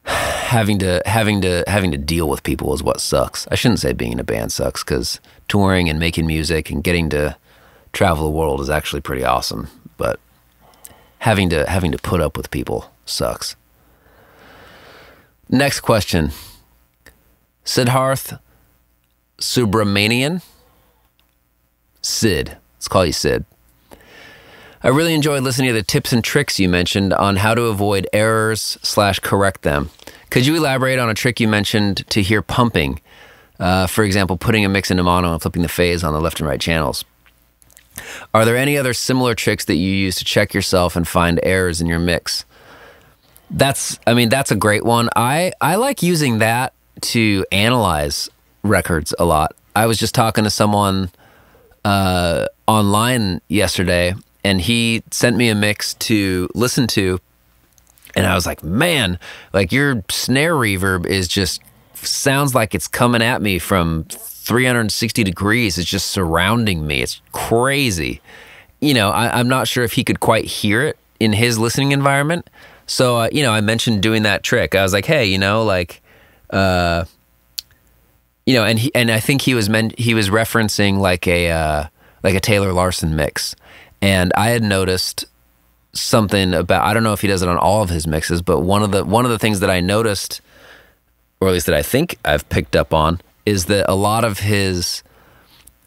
Having to deal with people is what sucks. I shouldn't say being in a band sucks, because touring and making music and getting to travel the world is actually pretty awesome. But having to put up with people sucks. Next question. Siddharth Subramanian. Sid. Let's call you Sid. I really enjoyed listening to the tips and tricks you mentioned on how to avoid errors / correct them. Could you elaborate on a trick you mentioned to hear pumping? For example, putting a mix into mono and flipping the phase on the left and right channels. Are there any other similar tricks that you use to check yourself and find errors in your mix? That's a great one. I like using that to analyze records a lot. I was just talking to someone online yesterday, and he sent me a mix to listen to, and I was like, man, like your snare reverb is just sounds like it's coming at me from 360 degrees is just surrounding me. It's crazy. You know, I'm not sure if he could quite hear it in his listening environment. So, you know, I mentioned doing that trick. I was like, hey, you know, like, you know, and I think he was referencing like a Taylor Larson mix. And I had noticed something about, I don't know if he does it on all of his mixes, but one of the things that I noticed, or at least that I think I've picked up on, is that a lot of his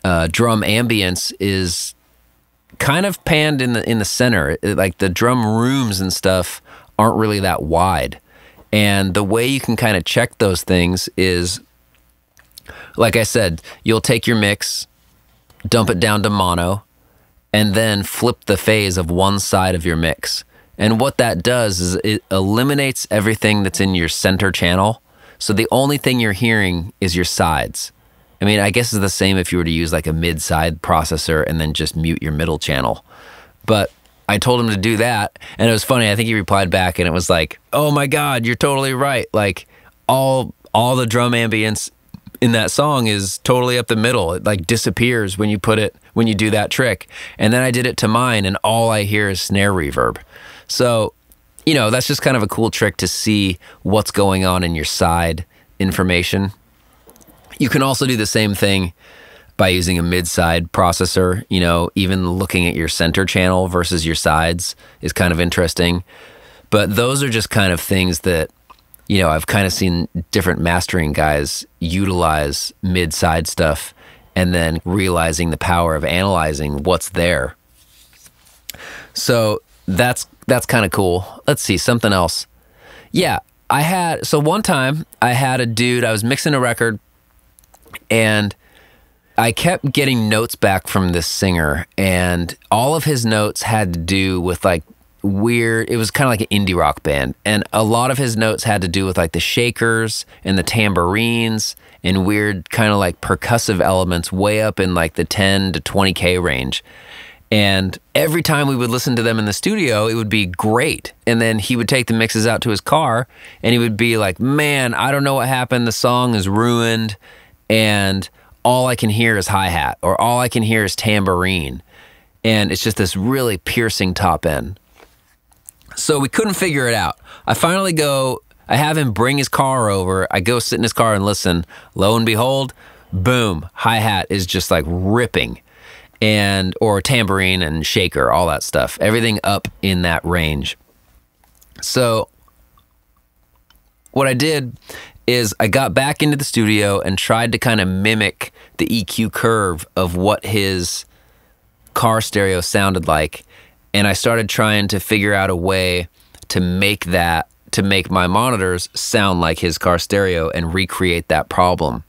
drum ambience is kind of panned in the center. Like the drum rooms and stuff aren't really that wide. And the way you can kind of check those things is, like I said, you'll take your mix, dump it down to mono, and then flip the phase of one side of your mix. And what that does is it eliminates everything that's in your center channel. So the only thing you're hearing is your sides. I mean, I guess it's the same if you were to use like a mid-side processor and then just mute your middle channel. But I told him to do that, and it was funny. I think he replied back, and it was like, "Oh my God, you're totally right. Like all the drum ambience in that song is totally up the middle. It like disappears when you do that trick." And then I did it to mine, and all I hear is snare reverb. So, you know, that's just kind of a cool trick to see what's going on in your side information. You can also do the same thing by using a mid-side processor. You know, even looking at your center channel versus your sides is kind of interesting. But those are just kind of things that, you know, I've kind of seen different mastering guys utilize mid-side stuff and then realizing the power of analyzing what's there. So that's kind of cool. Let's see, something else. Yeah, one time I had a dude, I was mixing a record, and I kept getting notes back from this singer, and all of his notes had to do with like weird, it was kind of like an indie rock band, and a lot of his notes had to do with like the shakers and the tambourines and weird kind of like percussive elements way up in like the 10 to 20K range. And every time we would listen to them in the studio, it would be great. And then he would take the mixes out to his car, and he would be like, "Man, I don't know what happened. The song is ruined, and all I can hear is hi-hat, or all I can hear is tambourine." And it's just this really piercing top end. So we couldn't figure it out. I have him bring his car over. I go sit in his car and listen. Lo and behold, boom, hi-hat is just like ripping. Or tambourine and shaker, all that stuff. Everything up in that range. So what I did is I got back into the studio and tried to kind of mimic the EQ curve of what his car stereo sounded like. And I started trying to figure out a way to make my monitors sound like his car stereo and recreate that problem.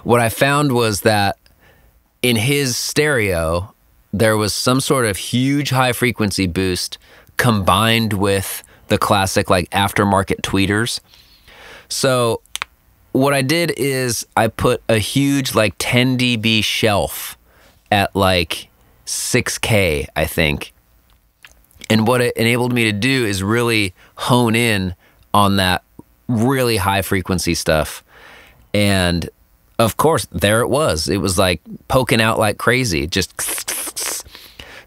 What I found was that in his stereo, there was some sort of huge high frequency boost combined with the classic like aftermarket tweeters. So what I did is I put a huge like 10 dB shelf at like 6K, I think. And what it enabled me to do is really hone in on that really high frequency stuff. And of course, there it was. It was like poking out like crazy, just.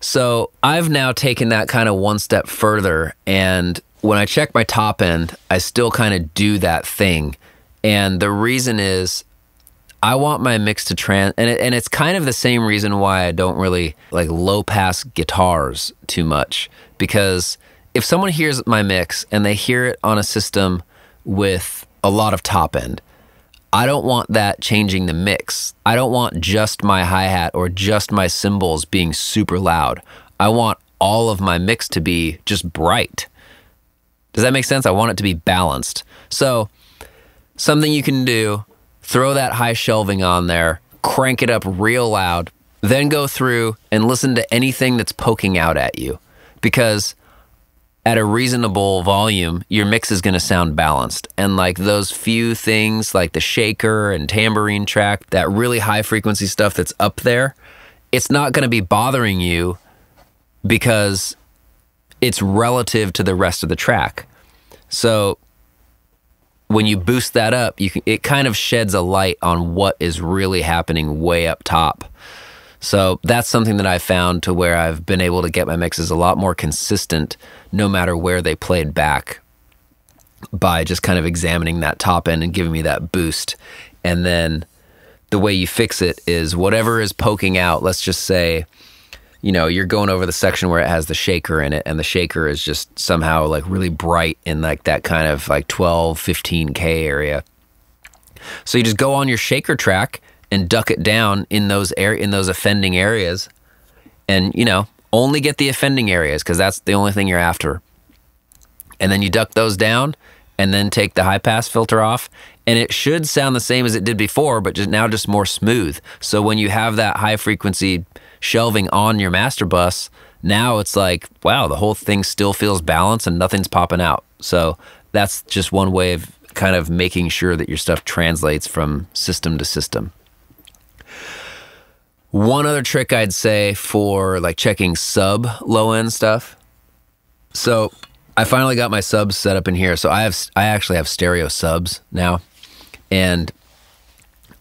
So I've now taken that kind of one step further, and when I check my top end, I still kind of do that thing. And the reason is I want my mix to and it's kind of the same reason why I don't really like low pass guitars too much, because if someone hears my mix and they hear it on a system with a lot of top end, I don't want that changing the mix. I don't want just my hi-hat or just my cymbals being super loud. I want all of my mix to be just bright. Does that make sense? I want it to be balanced. So something you can do, throw that high shelving on there, crank it up real loud, then go through and listen to anything that's poking out at you. Because at a reasonable volume, your mix is going to sound balanced. And like those few things like the shaker and tambourine track, that really high frequency stuff that's up there, it's not going to be bothering you because it's relative to the rest of the track. So when you boost that up, it kind of sheds a light on what is really happening way up top. So that's something that I found to where I've been able to get my mixes a lot more consistent no matter where they played back, by just kind of examining that top end and giving me that boost. And then the way you fix it is whatever is poking out, let's just say, you know, you're going over the section where it has the shaker in it, and the shaker is just somehow like really bright in like that kind of like 12, 15K area. So you just go on your shaker track and duck it down in those offending areas, and, you know, only get the offending areas because that's the only thing you're after. And then you duck those down and then take the high pass filter off, and it should sound the same as it did before, but just more smooth. So when you have that high frequency shelving on your master bus, now it's like, wow, the whole thing still feels balanced and nothing's popping out. So that's just one way of kind of making sure that your stuff translates from system to system. One other trick I'd say for like checking sub low end stuff. So I finally got my subs set up in here. So I actually have stereo subs now, and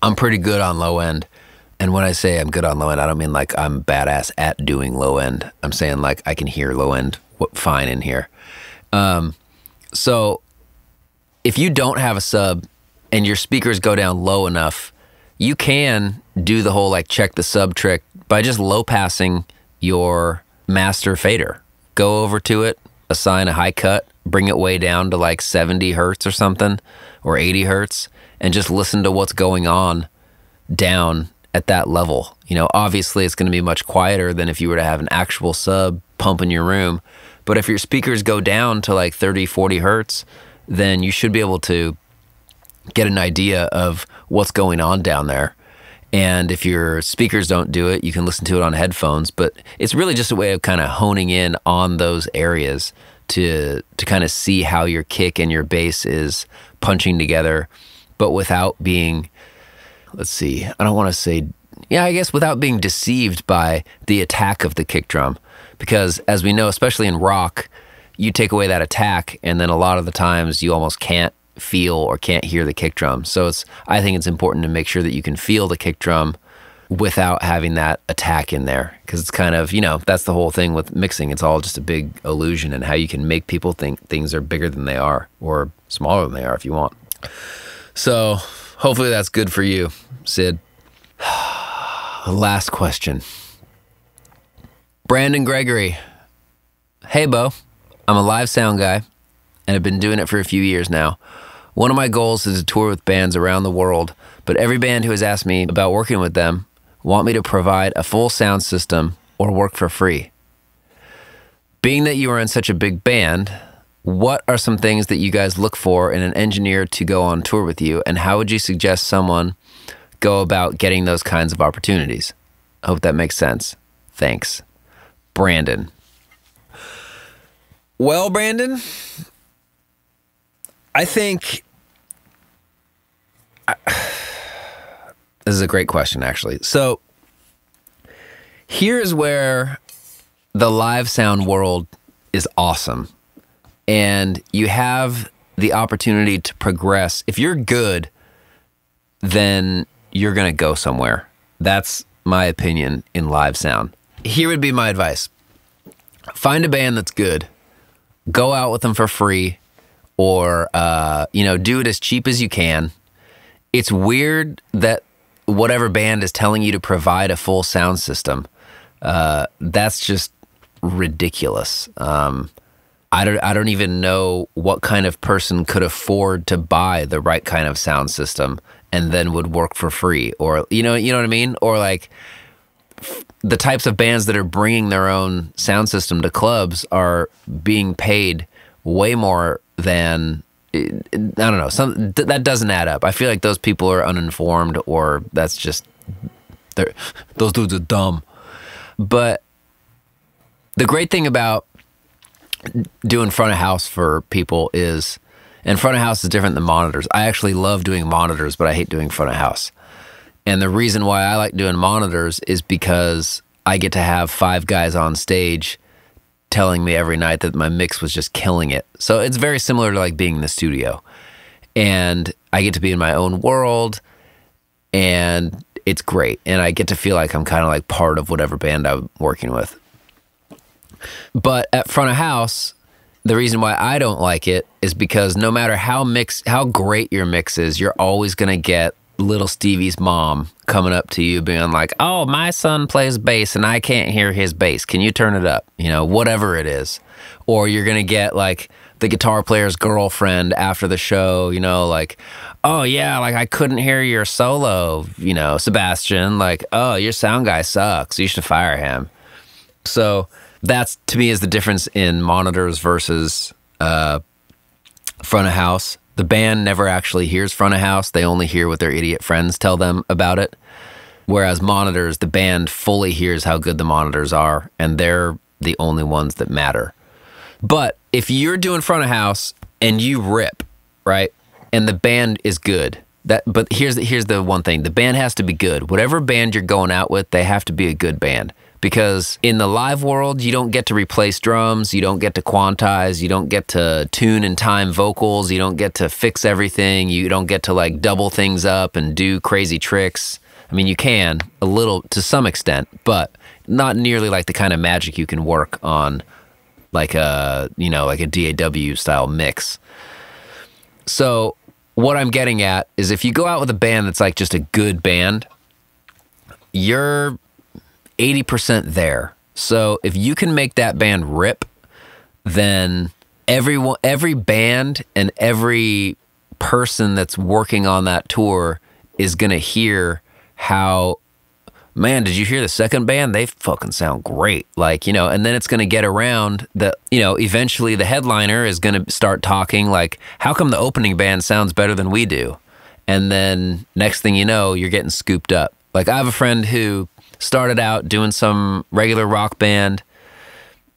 I'm pretty good on low end. And when I say I'm good on low end, I don't mean like I'm badass at doing low end. I'm saying like I can hear low end fine in here. So if you don't have a sub and your speakers go down low enough, you can do the whole like check the sub trick by just low passing your master fader. Go over to it, assign a high cut, bring it way down to like 70 hertz or something, or 80 hertz, and just listen to what's going on down at that level. You know, obviously it's going to be much quieter than if you were to have an actual sub pump in your room. But if your speakers go down to like 30, 40 hertz, then you should be able to get an idea of what's going on down there. And if your speakers don't do it, you can listen to it on headphones. But it's really just a way of kind of honing in on those areas to kind of see how your kick and your bass is punching together, but without being, let's see, I don't want to say, yeah, I guess without being deceived by the attack of the kick drum. Because as we know, especially in rock, you take away that attack, and then a lot of the times you almost can't feel or can't hear the kick drum. So I think it's important to make sure that you can feel the kick drum without having that attack in there, because it's kind of, you know, that's the whole thing with mixing. It's all just a big illusion, and how you can make people think things are bigger than they are, or smaller than they are if you want. So hopefully that's good for you, Sid. Last question. Brandon Gregory. Hey, Beau. I'm a live sound guy, and I've been doing it for a few years now. One of my goals is to tour with bands around the world, but every band who has asked me about working with them want me to provide a full sound system or work for free. Being that you are in such a big band, what are some things that you guys look for in an engineer to go on tour with you, and how would you suggest someone go about getting those kinds of opportunities? I hope that makes sense. Thanks. Brandon. Well, Brandon, I think this is a great question, actually. So here's where the live sound world is awesome, and you have the opportunity to progress. If you're good, then you're going to go somewhere. That's my opinion in live sound. Here would be my advice. Find a band that's good. Go out with them for free, or, do it as cheap as you can. It's weird that whatever band is telling you to provide a full sound system, that's just ridiculous. I don't even know what kind of person could afford to buy the right kind of sound system and then would work for free, or, you know what I mean? Or like the types of bands that are bringing their own sound system to clubs are being paid way more than, I don't know, that doesn't add up. I feel like those people are uninformed, or that's just, those dudes are dumb. But the great thing about doing front of house for people is, and front of house is different than monitors. I actually love doing monitors, but I hate doing front of house. And the reason why I like doing monitors is because I get to have 5 guys on stage telling me every night that my mix was just killing it. So it's very similar to like being in the studio. and I get to be in my own world, and it's great. And I get to feel like I'm kind of like part of whatever band I'm working with. But at front of house, the reason why I don't like it is because no matter how great your mix is, you're always going to get little Stevie's mom coming up to you being like, oh, my son plays bass and I can't hear his bass. Can you turn it up? You know, whatever it is. Or you're going to get like the guitar player's girlfriend after the show, you know, like, oh yeah, like I couldn't hear your solo, you know, Sebastian, like, oh, your sound guy sucks. You should fire him. So that's, to me, is the difference in monitors versus front of house. The band never actually hears front of house. They only hear what their idiot friends tell them about it. Whereas monitors, the band fully hears how good the monitors are, and they're the only ones that matter. But if you're doing front of house and you rip, right, and the band is good, but here's the one thing. The band has to be good. Whatever band you're going out with, they have to be a good band. Because in the live world, you don't get to replace drums, you don't get to quantize, you don't get to tune and time vocals, you don't get to fix everything, you don't get to like double things up and do crazy tricks. I mean, you can a little to some extent, but not nearly like the kind of magic you can work on like a DAW style mix. So what I'm getting at is if you go out with a band that's like just a good band, you're 80% there. So if you can make that band rip, then every band and every person that's working on that tour is going to hear how, man, did you hear the second band? They fucking sound great. Like, you know, and then it's going to get around that, you know, eventually the headliner is going to start talking like, how come the opening band sounds better than we do? And then next thing you know, you're getting scooped up. Like I have a friend who started out doing some regular rock band.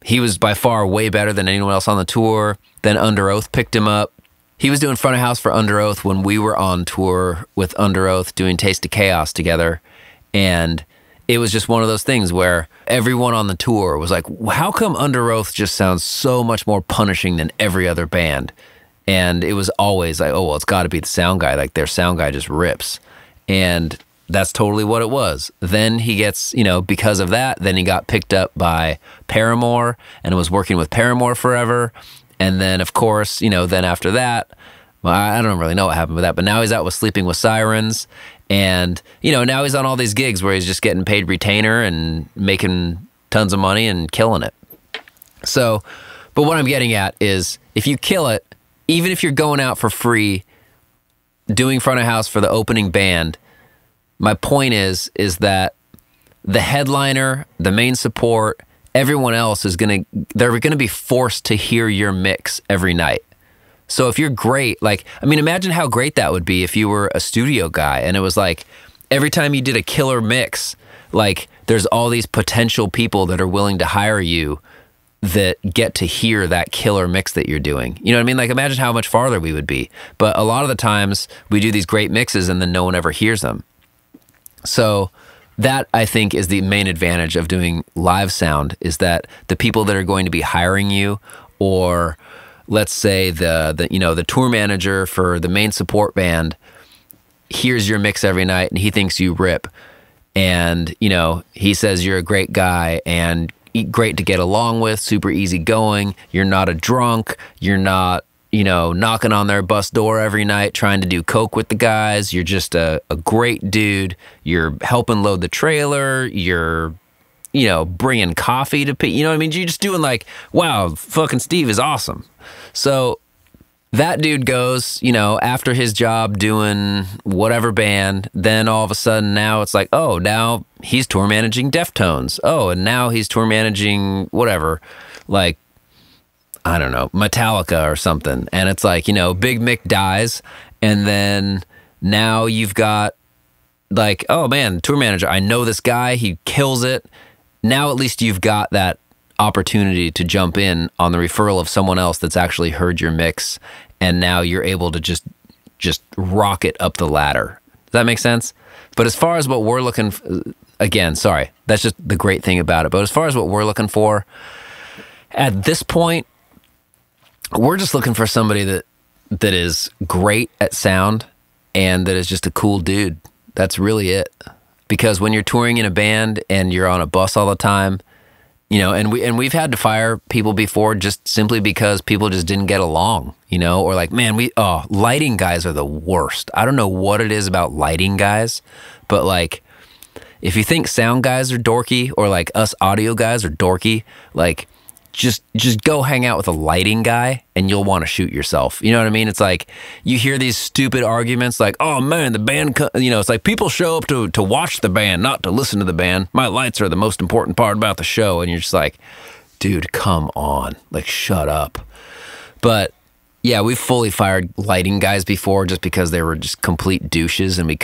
He was by far way better than anyone else on the tour. Then Under Oath picked him up. He was doing front of house for Under Oath when we were on tour with Under Oath doing Taste of Chaos together. And it was just one of those things where everyone on the tour was like, how come Under Oath just sounds so much more punishing than every other band? And it was always like, oh, well, it's got to be the sound guy. Like their sound guy just rips. And that's totally what it was. Then he gets, you know, because of that, then he got picked up by Paramore and was working with Paramore forever. And then, of course, you know, then after that, well, I don't really know what happened with that, but now he's out with Sleeping with Sirens. And, you know, now he's on all these gigs where he's just getting paid retainer and making tons of money and killing it. So, but what I'm getting at is if you kill it, even if you're going out for free, doing front of house for the opening band, my point is that the headliner, the main support, everyone else they're going to be forced to hear your mix every night. So if you're great, like, I mean, imagine how great that would be if you were a studio guy and it was like every time you did a killer mix, like there's all these potential people that are willing to hire you that get to hear that killer mix that you're doing. You know what I mean? Like imagine how much farther we would be. But a lot of the times we do these great mixes and then no one ever hears them. So that, I think, is the main advantage of doing live sound, is that the people that are going to be hiring you, or let's say the tour manager for the main support band hears your mix every night and he thinks you rip, and you know he says you're a great guy and great to get along with, super easy going, you're not a drunk, you're not, you know, knocking on their bus door every night trying to do coke with the guys. You're just a great dude. You're helping load the trailer. You're, you know, bringing coffee to people. You know what I mean? You're just doing like, wow, fucking Steve is awesome. So that dude goes, you know, after his job doing whatever band, then all of a sudden now it's like, oh, now he's tour managing Deftones. Oh, and now he's tour managing whatever, like, I don't know, Metallica or something. And it's like, you know, Big Mick dies. And then now you've got like, oh man, tour manager, I know this guy, he kills it. Now at least you've got that opportunity to jump in on the referral of someone else that's actually heard your mix. And now you're able to just rocket up the ladder. Does that make sense? But as far as what we're looking for, again, sorry, that's just the great thing about it. But as far as what we're looking for, at this point, we're just looking for somebody that that is great at sound and that is just a cool dude. That's really it. Because when you're touring in a band and you're on a bus all the time, you know, and we've had to fire people before just simply because people just didn't get along, you know, or like, man, lighting guys are the worst. I don't know what it is about lighting guys, but like, if you think sound guys are dorky or like us audio guys are dorky, like just go hang out with a lighting guy and you'll want to shoot yourself. You know what I mean? It's like you hear these stupid arguments like, oh man, the band, you know, it's like people show up to watch the band, not to listen to the band. My lights are the most important part about the show. And you're just like, dude, come on, like shut up. But yeah, we've fully fired lighting guys before just because they were just complete douches and we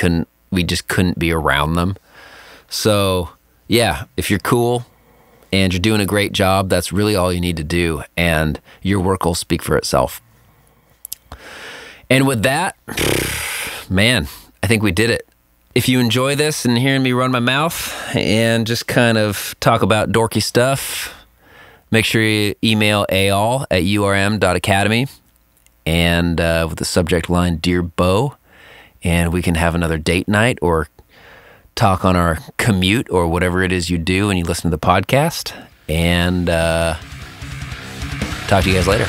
just couldn't be around them. So yeah, if you're cool and you're doing a great job, that's really all you need to do, and your work will speak for itself. And with that, man, I think we did it. If you enjoy this and hearing me run my mouth and just kind of talk about dorky stuff, make sure you email aall@urm.academy and with the subject line, Dear Beau, and we can have another date night or talk on our commute or whatever it is you do when you listen to the podcast. And talk to you guys later.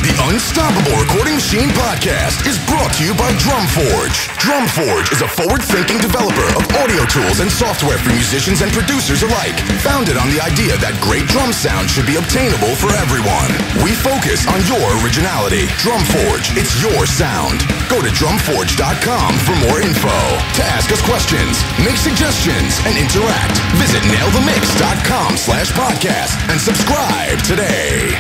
The Unstoppable Recording Machine Podcast is brought to you by Drumforge. Drumforge is a forward-thinking developer of audio tools and software for musicians and producers alike, founded on the idea that great drum sound should be obtainable for everyone. We focus on your originality. Drumforge, it's your sound. Go to drumforge.com for more info. To ask us questions, make suggestions, and interact, visit nailthemix.com/podcast and subscribe today.